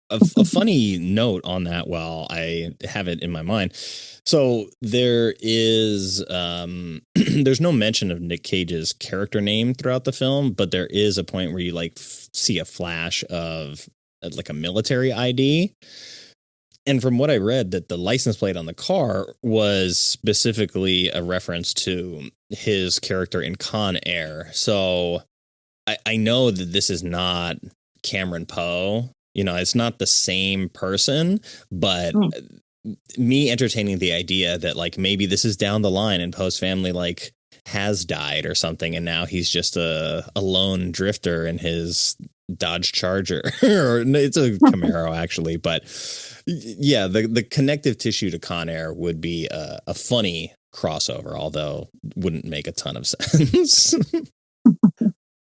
A funny note on that, while I have it in my mind. So there is, there's no mention of Nick Cage's character name throughout the film, but there is a point where you see a flash of like a military ID. And from what I read, that the license plate on the car was specifically a reference to his character in Con Air. So I know that this is not Cameron Poe. It's not the same person, but me entertaining the idea that like maybe this is down the line and Poe's family like has died or something, and now he's just a lone drifter in his Dodge Charger, or it's a Camaro actually, but yeah, the connective tissue to Con Air would be a funny crossover, although wouldn't make a ton of sense.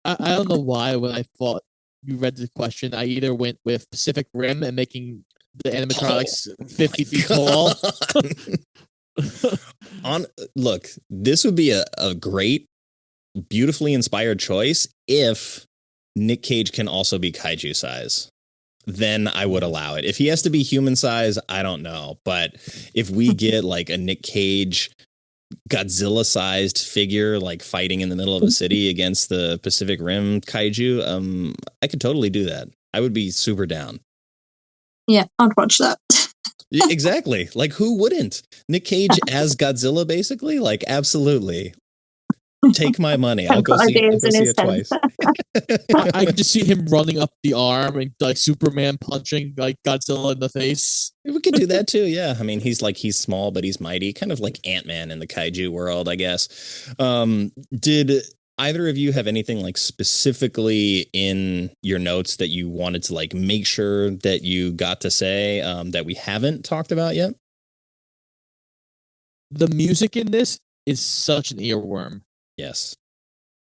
I don't know why when I thought you read the question, I either went with Pacific Rim and making the animatronics 50 feet tall. Look, this would be a great, beautifully inspired choice if Nick Cage can also be kaiju size. Then I would allow it. If he has to be human size, I don't know. But if we get like a Nick Cage Godzilla sized figure like fighting in the middle of a city against the Pacific Rim kaiju, I could totally do that. I would be super down. Yeah, I'd watch that. Yeah, exactly. Like, who wouldn't? Nick Cage as Godzilla, basically? Like, absolutely. Take my money. I'll go see it twice. I can just see him running up the arm and like Superman punching like Godzilla in the face. We could do that too. Yeah. I mean, he's small, but he's mighty, kind of like Ant-Man in the kaiju world, I guess. Did either of you have anything like specifically in your notes that you wanted to like make sure that you got to say that we haven't talked about yet? The music in this is such an earworm. Yes.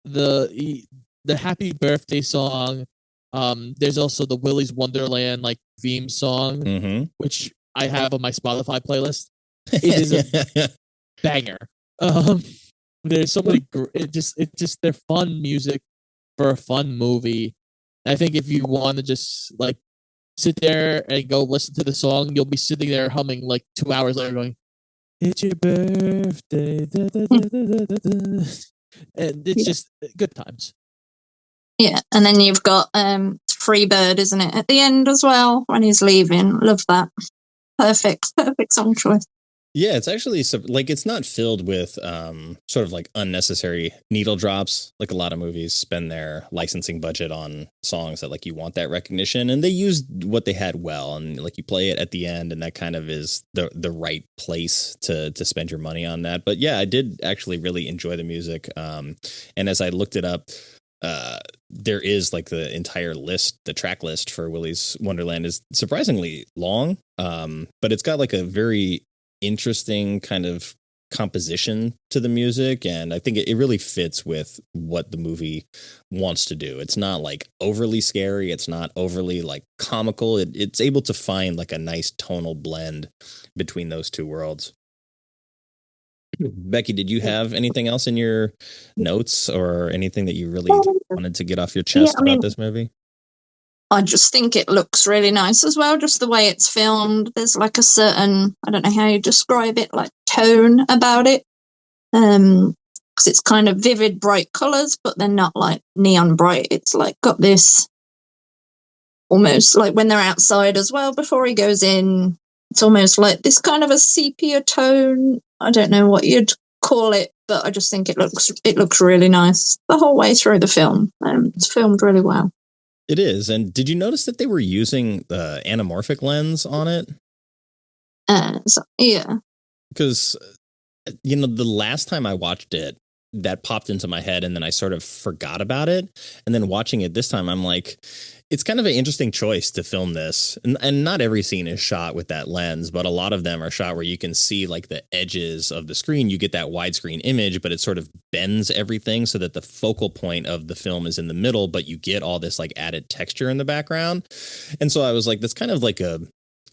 The happy birthday song. There's also the Willy's Wonderland like theme song, which I have on my Spotify playlist. It is a banger. There's so many. It's just they're fun music for a fun movie. I think if you want to just like sit there and go listen to the song, you'll be sitting there humming like 2 hours later, going, "It's your birthday," da, da, da, da, da, da. And it's just good times. Yeah, and then you've got Freebird, isn't it, at the end as well when he's leaving? Love that. Perfect song choice. Yeah, it's actually like it's not filled with sort of like unnecessary needle drops. Like a lot of movies spend their licensing budget on songs that like you want that recognition, and they used what they had well, and like you play it at the end, and that kind of is the right place to spend your money on that. But yeah, I did actually really enjoy the music, and as I looked it up, there is like the entire list, the track list for Willy's Wonderland is surprisingly long, but it's got like a very interesting kind of composition to the music, and I think it really fits with what the movie wants to do. It's not like overly scary, it's not overly like comical. It's able to find like a nice tonal blend between those two worlds. Becky, did you have anything else in your notes or anything that you really wanted to get off your chest about this movie? I just think it looks really nice as well, just the way it's filmed. There's like a certain, I don't know how you describe it, like tone about it. Because it's kind of vivid, bright colours, but they're not like neon bright. It's like got this almost like when they're outside as well before he goes in. It's almost like this kind of a sepia tone. I don't know what you'd call it, but I just think it looks really nice the whole way through the film. It's filmed really well. It is. And did you notice that they were using the anamorphic lens on it? Yeah. Because, you know, the last time I watched it, that popped into my head and then I sort of forgot about it. And then watching it this time, I'm like, it's kind of an interesting choice to film this. And not every scene is shot with that lens, but a lot of them are shot where you can see like the edges of the screen. You get that widescreen image, but it sort of bends everything so that the focal point of the film is in the middle, but you get all this like added texture in the background. And so I was like, that's kind of like a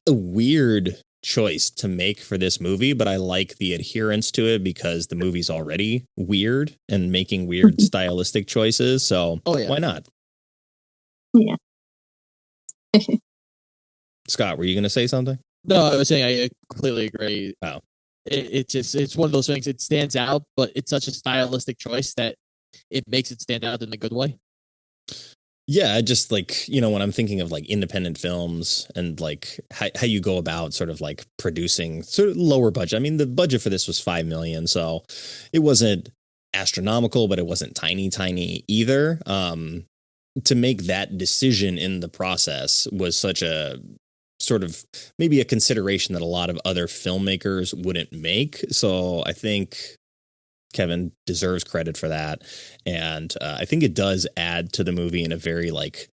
weird choice to make for this movie, but I like the adherence to it because the movie's already weird and making weird stylistic choices. So why not? Yeah. Scott, were you going to say something? No, I was saying I completely agree. Oh, it's one of those things. It stands out, but it's such a stylistic choice that it makes it stand out in a good way. Yeah, I just like, you know, when I'm thinking of like independent films and like how you go about sort of like producing sort of lower budget. I mean, the budget for this was $5 million, so it wasn't astronomical, but it wasn't tiny either. To make that decision in the process was such a sort of maybe a consideration that a lot of other filmmakers wouldn't make. So I think Kevin deserves credit for that. And I think it does add to the movie in a very like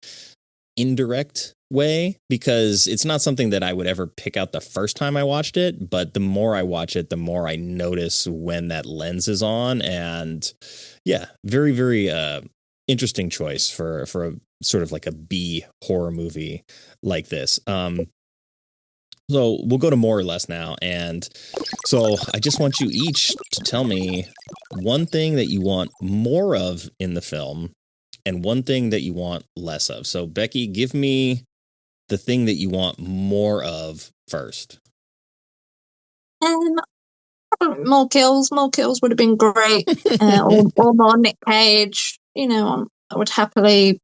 indirect way, because it's not something that I would ever pick out the first time I watched it, but the more I watch it, the more I notice when that lens is on. And yeah, very, very interesting choice for a sort of like a B horror movie like this. So we'll go to more or less now. And so I just want you each to tell me one thing that you want more of in the film and one thing that you want less of. So Becky, give me the thing that you want more of first. More kills. More kills would have been great. Or more Nick Cage. You know, I would happily,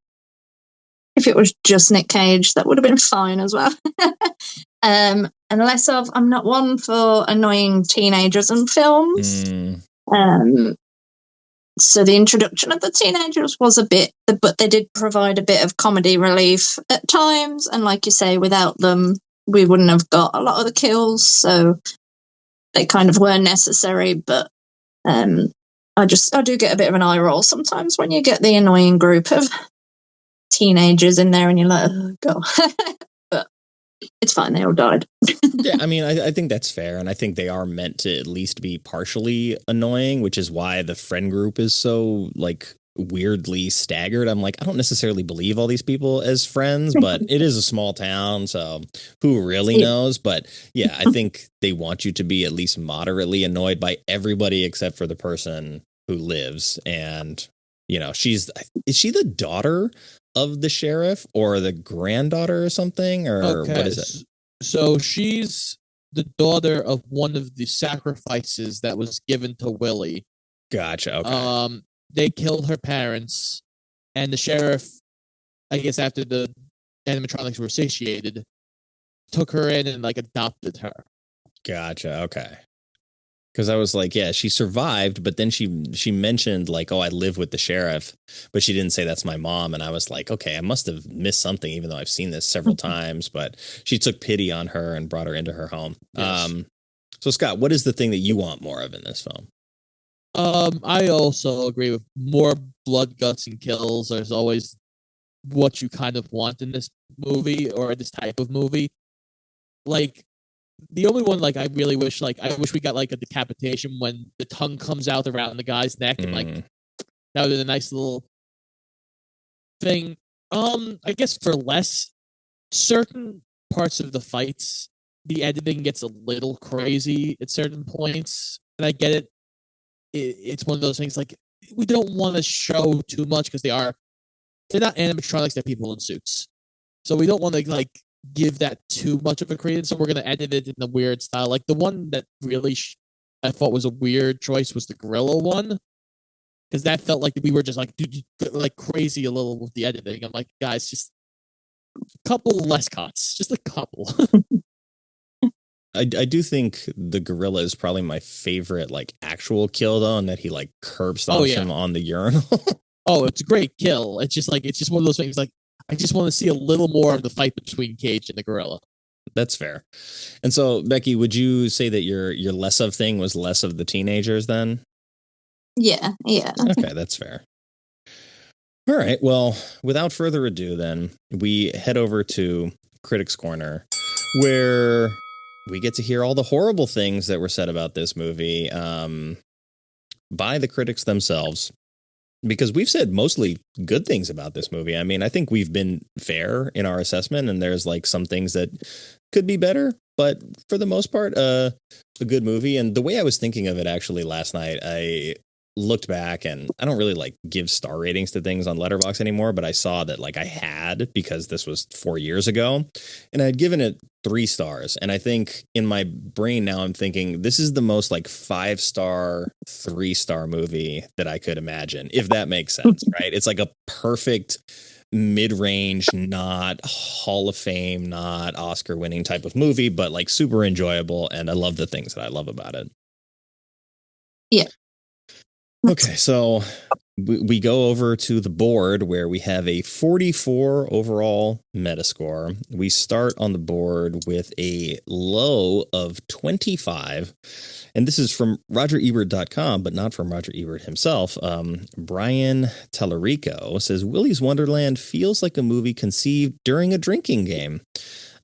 if it was just Nick Cage, that would have been fine as well. And less of, I'm not one for annoying teenagers in films. So the introduction of the teenagers was a bit, but they did provide a bit of comedy relief at times. And like you say, without them, we wouldn't have got a lot of the kills. So they kind of were necessary. But I do get a bit of an eye roll sometimes when you get the annoying group of teenagers in there and you're like, oh, God. But it's fine. They all died. Yeah, I mean, I think that's fair. And I think they are meant to at least be partially annoying, which is why the friend group is so like weirdly staggered. I'm like, I don't necessarily believe all these people as friends, but it is a small town. So who really knows? But yeah, I think they want you to be at least moderately annoyed by everybody except for the person who lives. And, you know, is she the daughter of the sheriff or the granddaughter or something? Or what is it? So she's the daughter of one of the sacrifices that was given to Willy. Gotcha. Okay. They killed her parents, and the sheriff, I guess after the animatronics were satiated, took her in and like adopted her. Gotcha. Okay. Because I was like, yeah, she survived, but then she mentioned like, oh, I live with the sheriff, but she didn't say that's my mom. And I was like, okay, I must have missed something, even though I've seen this several times. But she took pity on her and brought her into her home. Yes. So Scott, what is the thing that you want more of in this film? I also agree with more blood, guts, and kills. There's always what you kind of want in this movie or this type of movie. Like, the only one, like, I really wish, like, I wish we got, like, a decapitation when the tongue comes out around the guy's neck, and, like, that would be a nice little thing. I guess for less, certain parts of the fights, the editing gets a little crazy at certain points, and I get it. It's one of those things, like, we don't want to show too much, because they're not animatronics, they're people in suits. So we don't want to, like, give that too much of a credence, so we're going to edit it in a weird style. Like, the one that really I thought was a weird choice was the gorilla one, because that felt like we were just like crazy a little with the editing. I'm like, guys, just a couple less cuts, just a couple. I do think the gorilla is probably my favorite, like, actual kill, though, and that he, like, curb stomps him on the urinal. Oh, it's a great kill. It's just one of those things, like, I just want to see a little more of the fight between Cage and the gorilla. That's fair. And so, Becky, would you say that your less of thing was less of the teenagers then? Yeah. Okay, that's fair. All right. Well, without further ado, then, we head over to Critics Corner, where we get to hear all the horrible things that were said about this movie by the critics themselves. Because we've said mostly good things about this movie. I mean, I think we've been fair in our assessment, and there's like some things that could be better, but for the most part, a good movie. And the way I was thinking of it actually last night, I looked back, and I don't really like give star ratings to things on Letterboxd anymore, but I saw that like I had, because this was 4 years ago, and I'd given it 3 stars. And I think in my brain now I'm thinking this is the most like 5-star, 3-star movie that I could imagine, if that makes sense, right? It's like a perfect mid-range, not Hall of Fame, not Oscar winning type of movie, but like super enjoyable. And I love the things that I love about it. Yeah. Okay, so we go over to the board where we have a 44 overall Metascore. We start on the board with a low of 25. And this is from RogerEbert.com, but not from Roger Ebert himself. Brian Tallarico says, Willy's Wonderland feels like a movie conceived during a drinking game.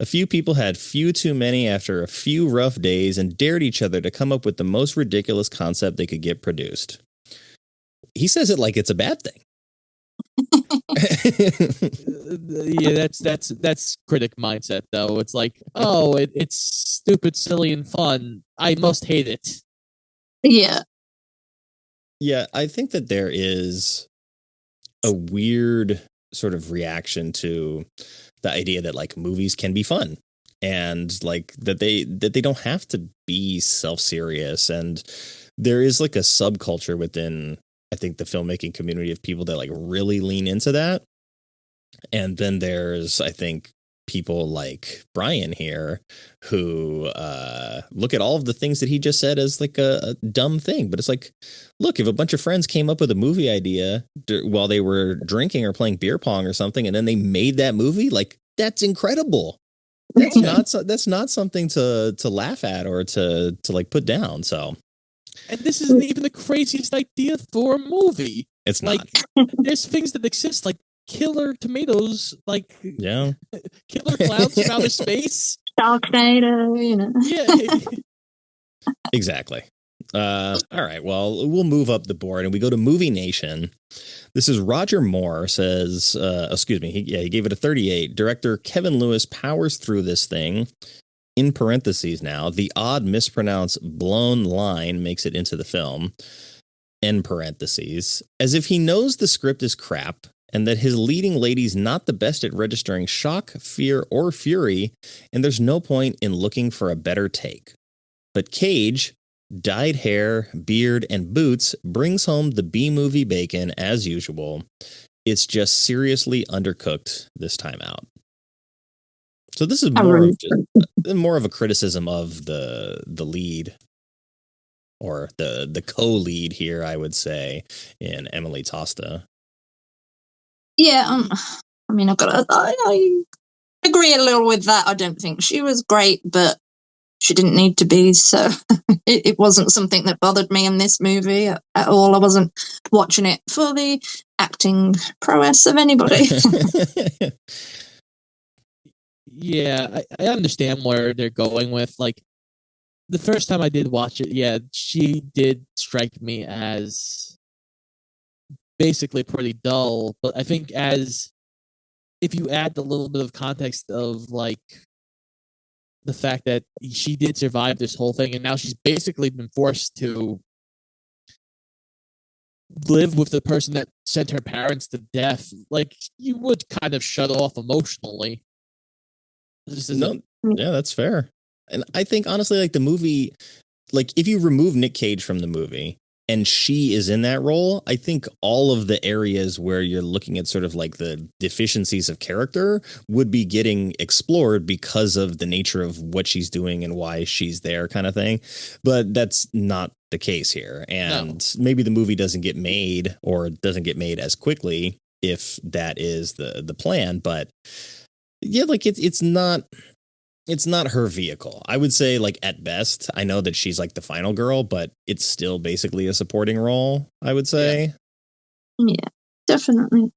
A few people had few too many after a few rough days and dared each other to come up with the most ridiculous concept they could get produced. He says it like it's a bad thing. Yeah, that's critic mindset though. It's like, oh, it's stupid, silly, and fun. I must hate it. Yeah. Yeah, I think that there is a weird sort of reaction to the idea that like movies can be fun and like that they don't have to be self-serious, and there is like a subculture within, I think, the filmmaking community of people that like really lean into that. And then there's, I think, people like Brian here who look at all of the things that he just said as like a dumb thing. But it's like, look, if a bunch of friends came up with a movie idea while they were drinking or playing beer pong or something, and then they made that movie, like, that's incredible. That's not something to laugh at or to like put down. So. And this isn't even the craziest idea for a movie. It's like, not. There's things that exist, like killer tomatoes, like yeah, killer clouds from outer space. Sharknado, you know. Yeah. Exactly. All right. Well, we'll move up the board and we go to Movie Nation. This is Roger Moore says, excuse me. He gave it a 38. Director Kevin Lewis powers through this thing. In parentheses now, the odd mispronounced blown line makes it into the film. End parentheses. As if he knows the script is crap and that his leading lady's not the best at registering shock, fear, or fury, and there's no point in looking for a better take. But Cage, dyed hair, beard, and boots, brings home the B-movie bacon as usual. It's just seriously undercooked this time out. So this is more of a criticism of the lead, or the co-lead here, I would say, in Emily Tosta. Yeah, I mean, I agree a little with that. I don't think she was great, but she didn't need to be. So it wasn't something that bothered me in this movie at all. I wasn't watching it for the acting prowess of anybody. Yeah, I understand where they're going with, like, the first time I did watch it, yeah, she did strike me as basically pretty dull, but I think if you add the little bit of context of, like, the fact that she did survive this whole thing, and now she's basically been forced to live with the person that sent her parents to death, like, you would kind of shut off emotionally. Yeah, that's fair. And I think, honestly, like, the movie, like, if you remove Nick Cage from the movie and she is in that role, I think all of the areas where you're looking at sort of like the deficiencies of character would be getting explored because of the nature of what she's doing and why she's there, kind of thing. But that's not the case here. And maybe the movie doesn't get made, or doesn't get made as quickly if that is the plan. But yeah, like, it's not her vehicle. I would say, like, at best, I know that she's like the final girl, but it's still basically a supporting role, I would say. Yeah, definitely.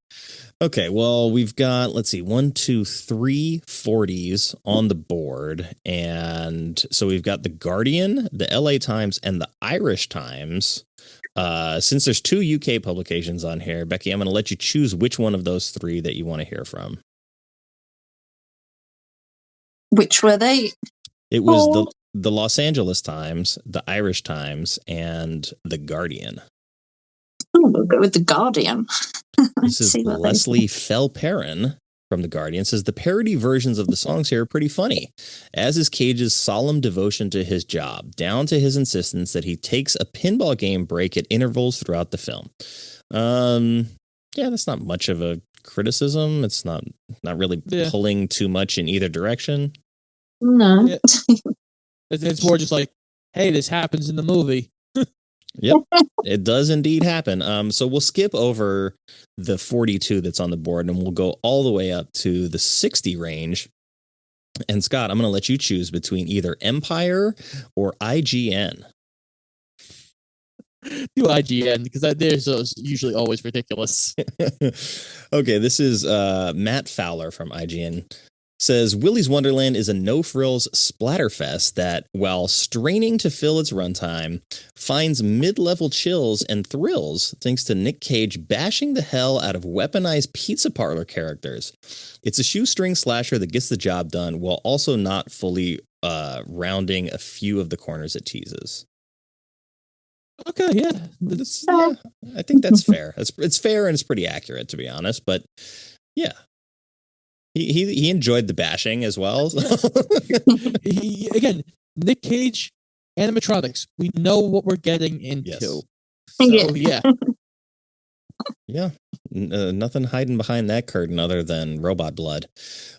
Okay, well, we've got, let's see, 1, 2, 3 40s on the board. And so we've got The Guardian, the LA Times, and the Irish Times. Since there's 2 UK publications on here, Becky, I'm going to let you choose which one of those 3 that you want to hear from. Which were they? It was the Los Angeles Times, the Irish Times, and the Guardian. Oh, we'll go with the Guardian. This is Leslie Felperrin from the Guardian. Says the parody versions of the songs here are pretty funny, as is Cage's solemn devotion to his job, down to his insistence that he takes a pinball game break at intervals throughout the film. Yeah, that's not much of a criticism. It's not really pulling too much in either direction. No. Yeah. It's more just like, hey, this happens in the movie. Yep, it does indeed happen. So we'll skip over the 42 that's on the board, and we'll go all the way up to the 60 range. And Scott, I'm going to let you choose between either Empire or IGN. Do IGN, because theirs usually always ridiculous. Okay, this is Matt Fowler from IGN. Says Willy's Wonderland is a no-frills splatterfest that, while straining to fill its runtime, finds mid-level chills and thrills thanks to Nick Cage bashing the hell out of weaponized pizza parlor characters. It's a shoestring slasher that gets the job done while also not fully rounding a few of the corners it teases. Okay, yeah. I think that's fair. It's fair and it's pretty accurate, to be honest. But yeah. He enjoyed the bashing as well. Again, Nick Cage, animatronics. We know what we're getting into. Yes. So, yeah. Yeah. Nothing hiding behind that curtain other than robot blood.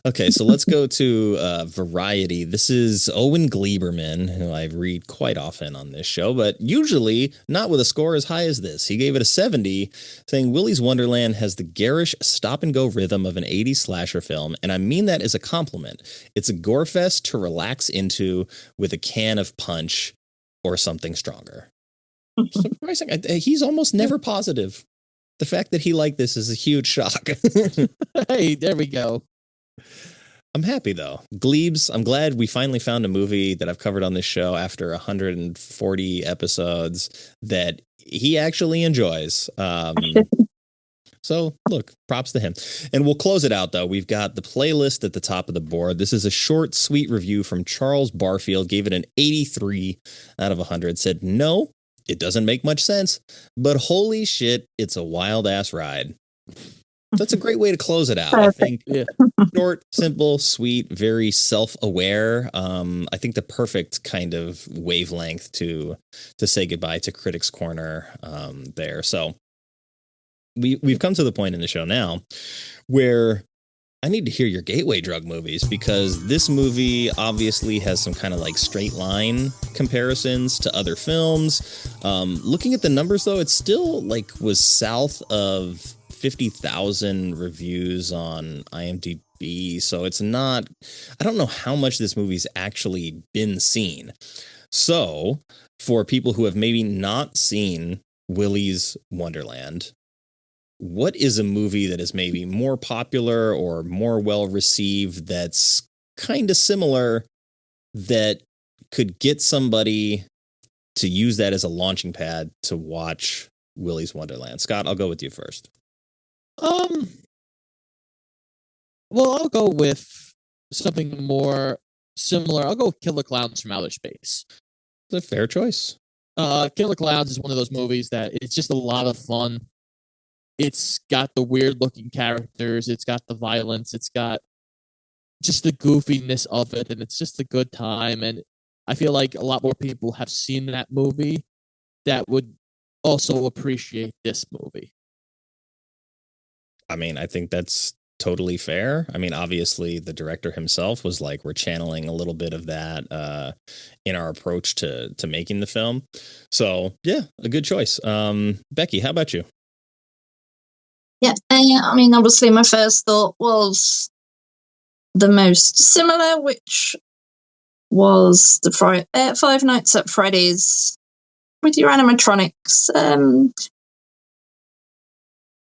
Okay, so let's go to Variety. This is Owen Gleiberman, who I read quite often on this show, but usually not with a score as high as this. He gave it a 70, saying Willy's Wonderland has the garish stop-and-go rhythm of an 80s slasher film, and I mean that as a compliment. It's a gore fest to relax into with a can of punch or something stronger. Surprising. He's almost never positive. The fact that he liked this is a huge shock. Hey, there we go. I'm happy, though. Glebes, I'm glad we finally found a movie that I've covered on this show after 140 episodes that he actually enjoys. So, look, props to him. And we'll close it out, though. We've got the playlist at the top of the board. This is a short, sweet review from Charles Barfield. Gave it an 83 out of 100. Said, no, it doesn't make much sense, but holy shit, it's a wild-ass ride. That's a great way to close it out. I think short, simple, sweet, very self-aware. I think the perfect kind of wavelength to say goodbye to Critics Corner there. So we've come to the point in the show now where I need to hear your gateway drug movies, because this movie obviously has some kind of like straight line comparisons to other films. Looking at the numbers, though, it still was south of 50,000 reviews on IMDb. So it's not, I don't know how much this movie's actually been seen. So for people who have maybe not seen Willy's Wonderland, what is a movie that is maybe more popular or more well received that's kind of similar that could get somebody to use that as a launching pad to watch Willy's Wonderland? Scott, I'll go with you first. Well, I'll go with something more similar. I'll go with Killer Clowns from Outer Space. It's a fair choice. Killer Clowns is one of those movies that it's just a lot of fun. It's got the weird looking characters. It's got the violence. It's got just the goofiness of it. And it's just a good time. And I feel like a lot more people have seen that movie that would also appreciate this movie. I mean, I think that's totally fair. I mean, obviously the director himself was like, we're channeling a little bit of that in our approach to making the film. So yeah, a good choice. Becky, how about you? Yeah, I mean, obviously my first thought was the most similar, which was the Five Nights at Freddy's with your animatronics. And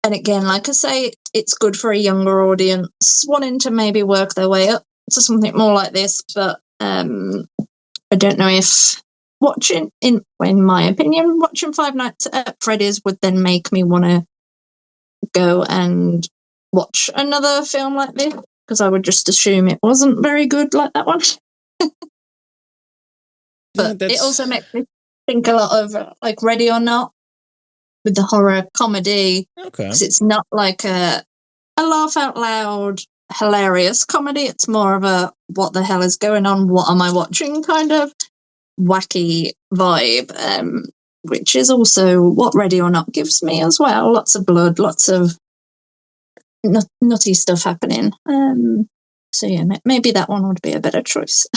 again, like I say, it's good for a younger audience wanting to maybe work their way up to something more like this. But I don't know if in my opinion, watching Five Nights at Freddy's would then make me want to go and watch another film like this, because I would just assume it wasn't very good like that one. But it also makes me think a lot of like Ready or Not with the horror comedy. Okay. Because it's not like a laugh out loud hilarious comedy. It's more of a what the hell is going on? What am I watching? Kind of wacky vibe. Which is also what Ready or Not gives me as well. Lots of blood, lots of nutty stuff happening. So yeah, maybe that one would be a better choice.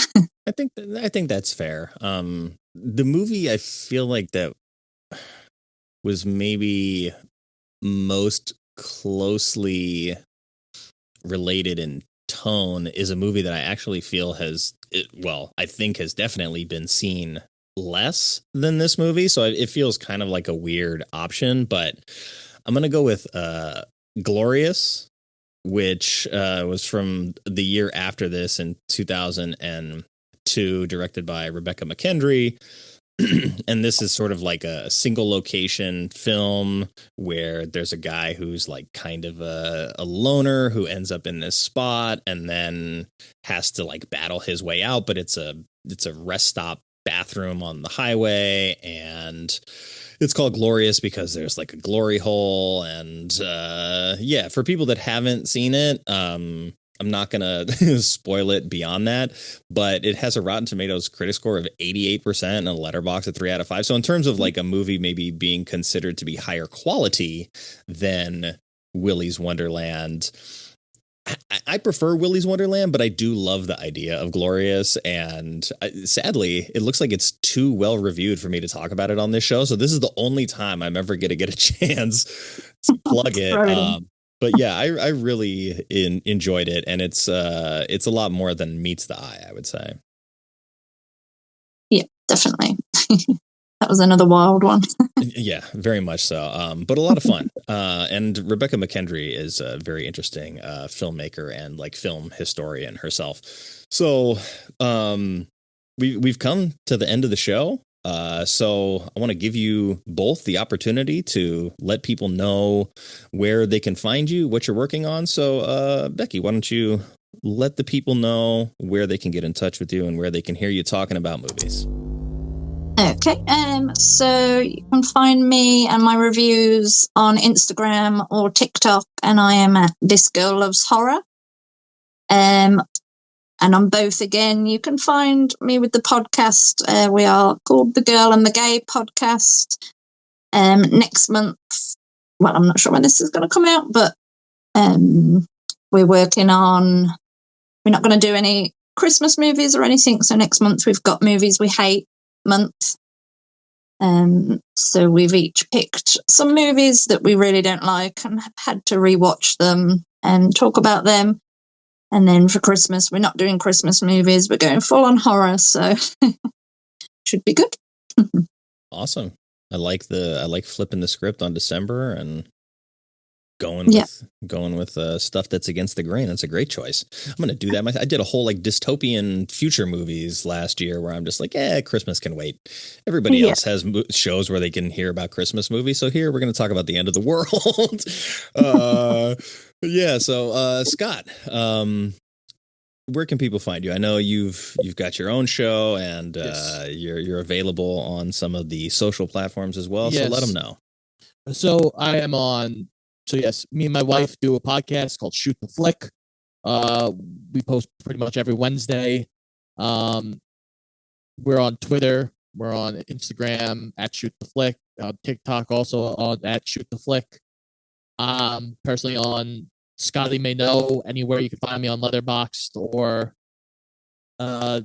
I think that's fair. The movie, I feel like that was maybe most closely related in tone is a movie that I actually feel I think has definitely been seen less than this movie. So it feels kind of like a weird option, but I'm going to go with Glorious, which was from the year after this in 2002, directed by Rebecca McKendry. And this is sort of like a single location film where there's a guy who's like kind of a loner who ends up in this spot and then has to like battle his way out. But it's a rest stop bathroom on the highway, and it's called Glorious because there's like a glory hole. And for people that haven't seen it, I'm not going to spoil it beyond that, but it has a Rotten Tomatoes critic score of 88% and a Letterboxd of 3 out of 5. So in terms of like a movie maybe being considered to be higher quality than Willy's Wonderland, I prefer Willy's Wonderland, but I do love the idea of Glorious. And sadly, it looks like it's too well reviewed for me to talk about it on this show. So this is the only time I'm ever going to get a chance to plug it. But yeah, I really enjoyed it, and it's a lot more than meets the eye, I would say. Yeah, definitely. That was another wild one. Yeah, very much so. But a lot of fun. And Rebecca McKendry is a very interesting filmmaker and like film historian herself. So we've come to the end of the show. So I want to give you both the opportunity to let people know where they can find you, what you're working on. So, Becky, why don't you let the people know where they can get in touch with you and where they can hear you talking about movies? Okay. So you can find me and my reviews on Instagram or TikTok, and I am at This Girl Loves Horror. And on both, again, you can find me with the podcast. We are called The Girl and the Gay Podcast. Next month, well, I'm not sure when this is going to come out, but we're not going to do any Christmas movies or anything. So next month we've got Movies We Hate month. So we've each picked some movies that we really don't like and have had to rewatch them and talk about them. And then for Christmas, we're not doing Christmas movies. We're going full on horror, so should be good. Awesome. I like flipping the script on December and going with stuff that's against the grain. That's a great choice. I'm going to do that. I did a whole like dystopian future movies last year where I'm just like, Christmas can wait. Everybody else has shows where they can hear about Christmas movies. So here we're going to talk about the end of the world. So Scott, where can people find you? I know you've got your own show and you're available on some of the social platforms as well. Yes. So let them know. So I am on. So yes, me and my wife do a podcast called Shoot the Flick. We post pretty much every Wednesday. We're on Twitter. We're on Instagram at Shoot the Flick. TikTok also on at Shoot the Flick. Personally on Scotty May Know, anywhere you can find me on Letterboxd, or I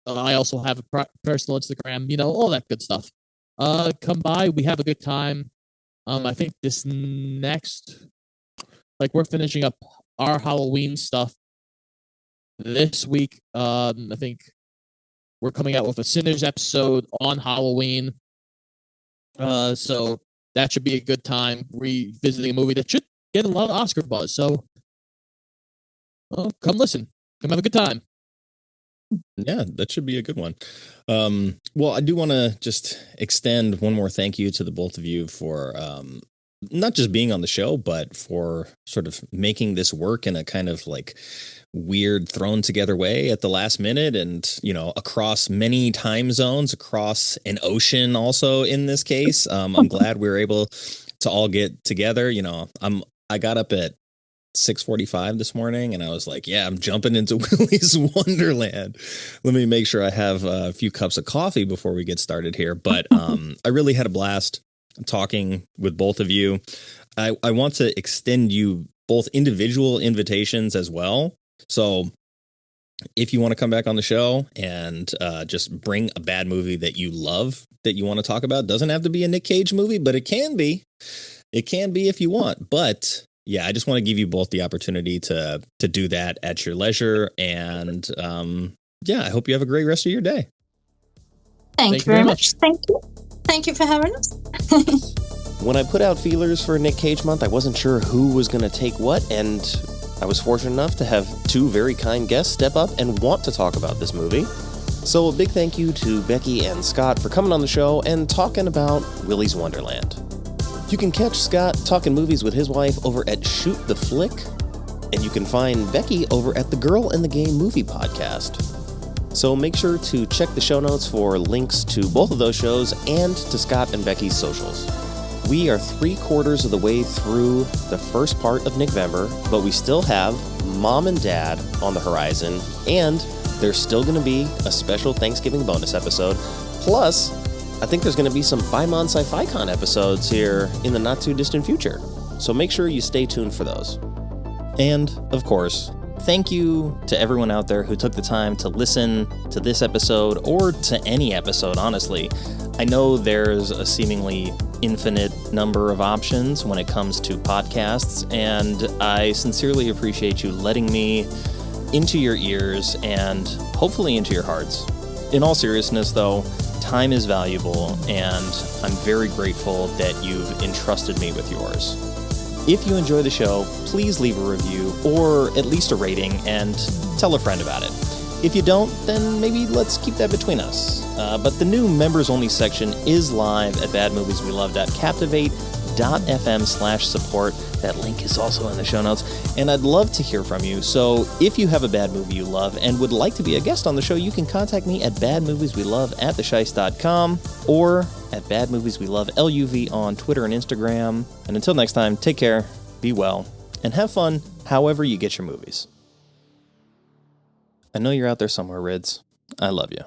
also have a personal Instagram, all that good stuff. Come by, we have a good time. I think this next, we're finishing up our Halloween stuff this week. I think we're coming out with a Sinners episode on Halloween. So that should be a good time revisiting a movie that should get a lot of Oscar buzz. So come listen. Come have a good time. Yeah, that should be a good one. Well, I do want to just extend one more thank you to the both of you for not just being on the show, but for sort of making this work in a kind of like weird thrown together way at the last minute, and across many time zones, across an ocean also in this case. I'm glad we were able to all get together. I got up at 6:45 this morning and I was like, I'm jumping into Willy's Wonderland. Let me make sure I have a few cups of coffee before we get started here. But I really had a blast talking with both of you. I want to extend you both individual invitations as well. So if you want to come back on the show and just bring a bad movie that you love that you want to talk about, doesn't have to be a Nick Cage movie, but it can be. It can be if you want. But yeah, I just want to give you both the opportunity to do that at your leisure. And I hope you have a great rest of your day. Thank you very much. Thank you. Thank you for having us. When I put out feelers for Nick Cage Month, I wasn't sure who was going to take what, and I was fortunate enough to have two very kind guests step up and want to talk about this movie. So a big thank you to Becky and Scott for coming on the show and talking about Willy's Wonderland. You can catch Scott talking movies with his wife over at Shoot the Flick, and you can find Becky over at the Girl in the Game Movie Podcast. So make sure to check the show notes for links to both of those shows and to Scott and Becky's socials. We are 3/4 of the way through the first part of NicVember, but we still have Mom and Dad on the horizon, and there's still going to be a special Thanksgiving bonus episode. Plus, I think there's going to be some Bi-Mon Sci-Fi Con episodes here in the not-too-distant future. So make sure you stay tuned for those. And, of course, thank you to everyone out there who took the time to listen to this episode or to any episode, honestly. I know there's a seemingly infinite number of options when it comes to podcasts, and I sincerely appreciate you letting me into your ears and hopefully into your hearts. In all seriousness, though, time is valuable, and I'm very grateful that you've entrusted me with yours. If you enjoy the show, please leave a review or at least a rating and tell a friend about it. If you don't, then maybe let's keep that between us. But the new members-only section is live at badmoviesweloved.captivate.fm/support. That link is also in the show notes. And I'd love to hear from you. So if you have a bad movie you love and would like to be a guest on the show, you can contact me at badmovieswelove@theshice.com or at badmoviesweloveluv on Twitter and Instagram. And until next time, take care, be well, and have fun however you get your movies. I know you're out there somewhere, Rids. I love you.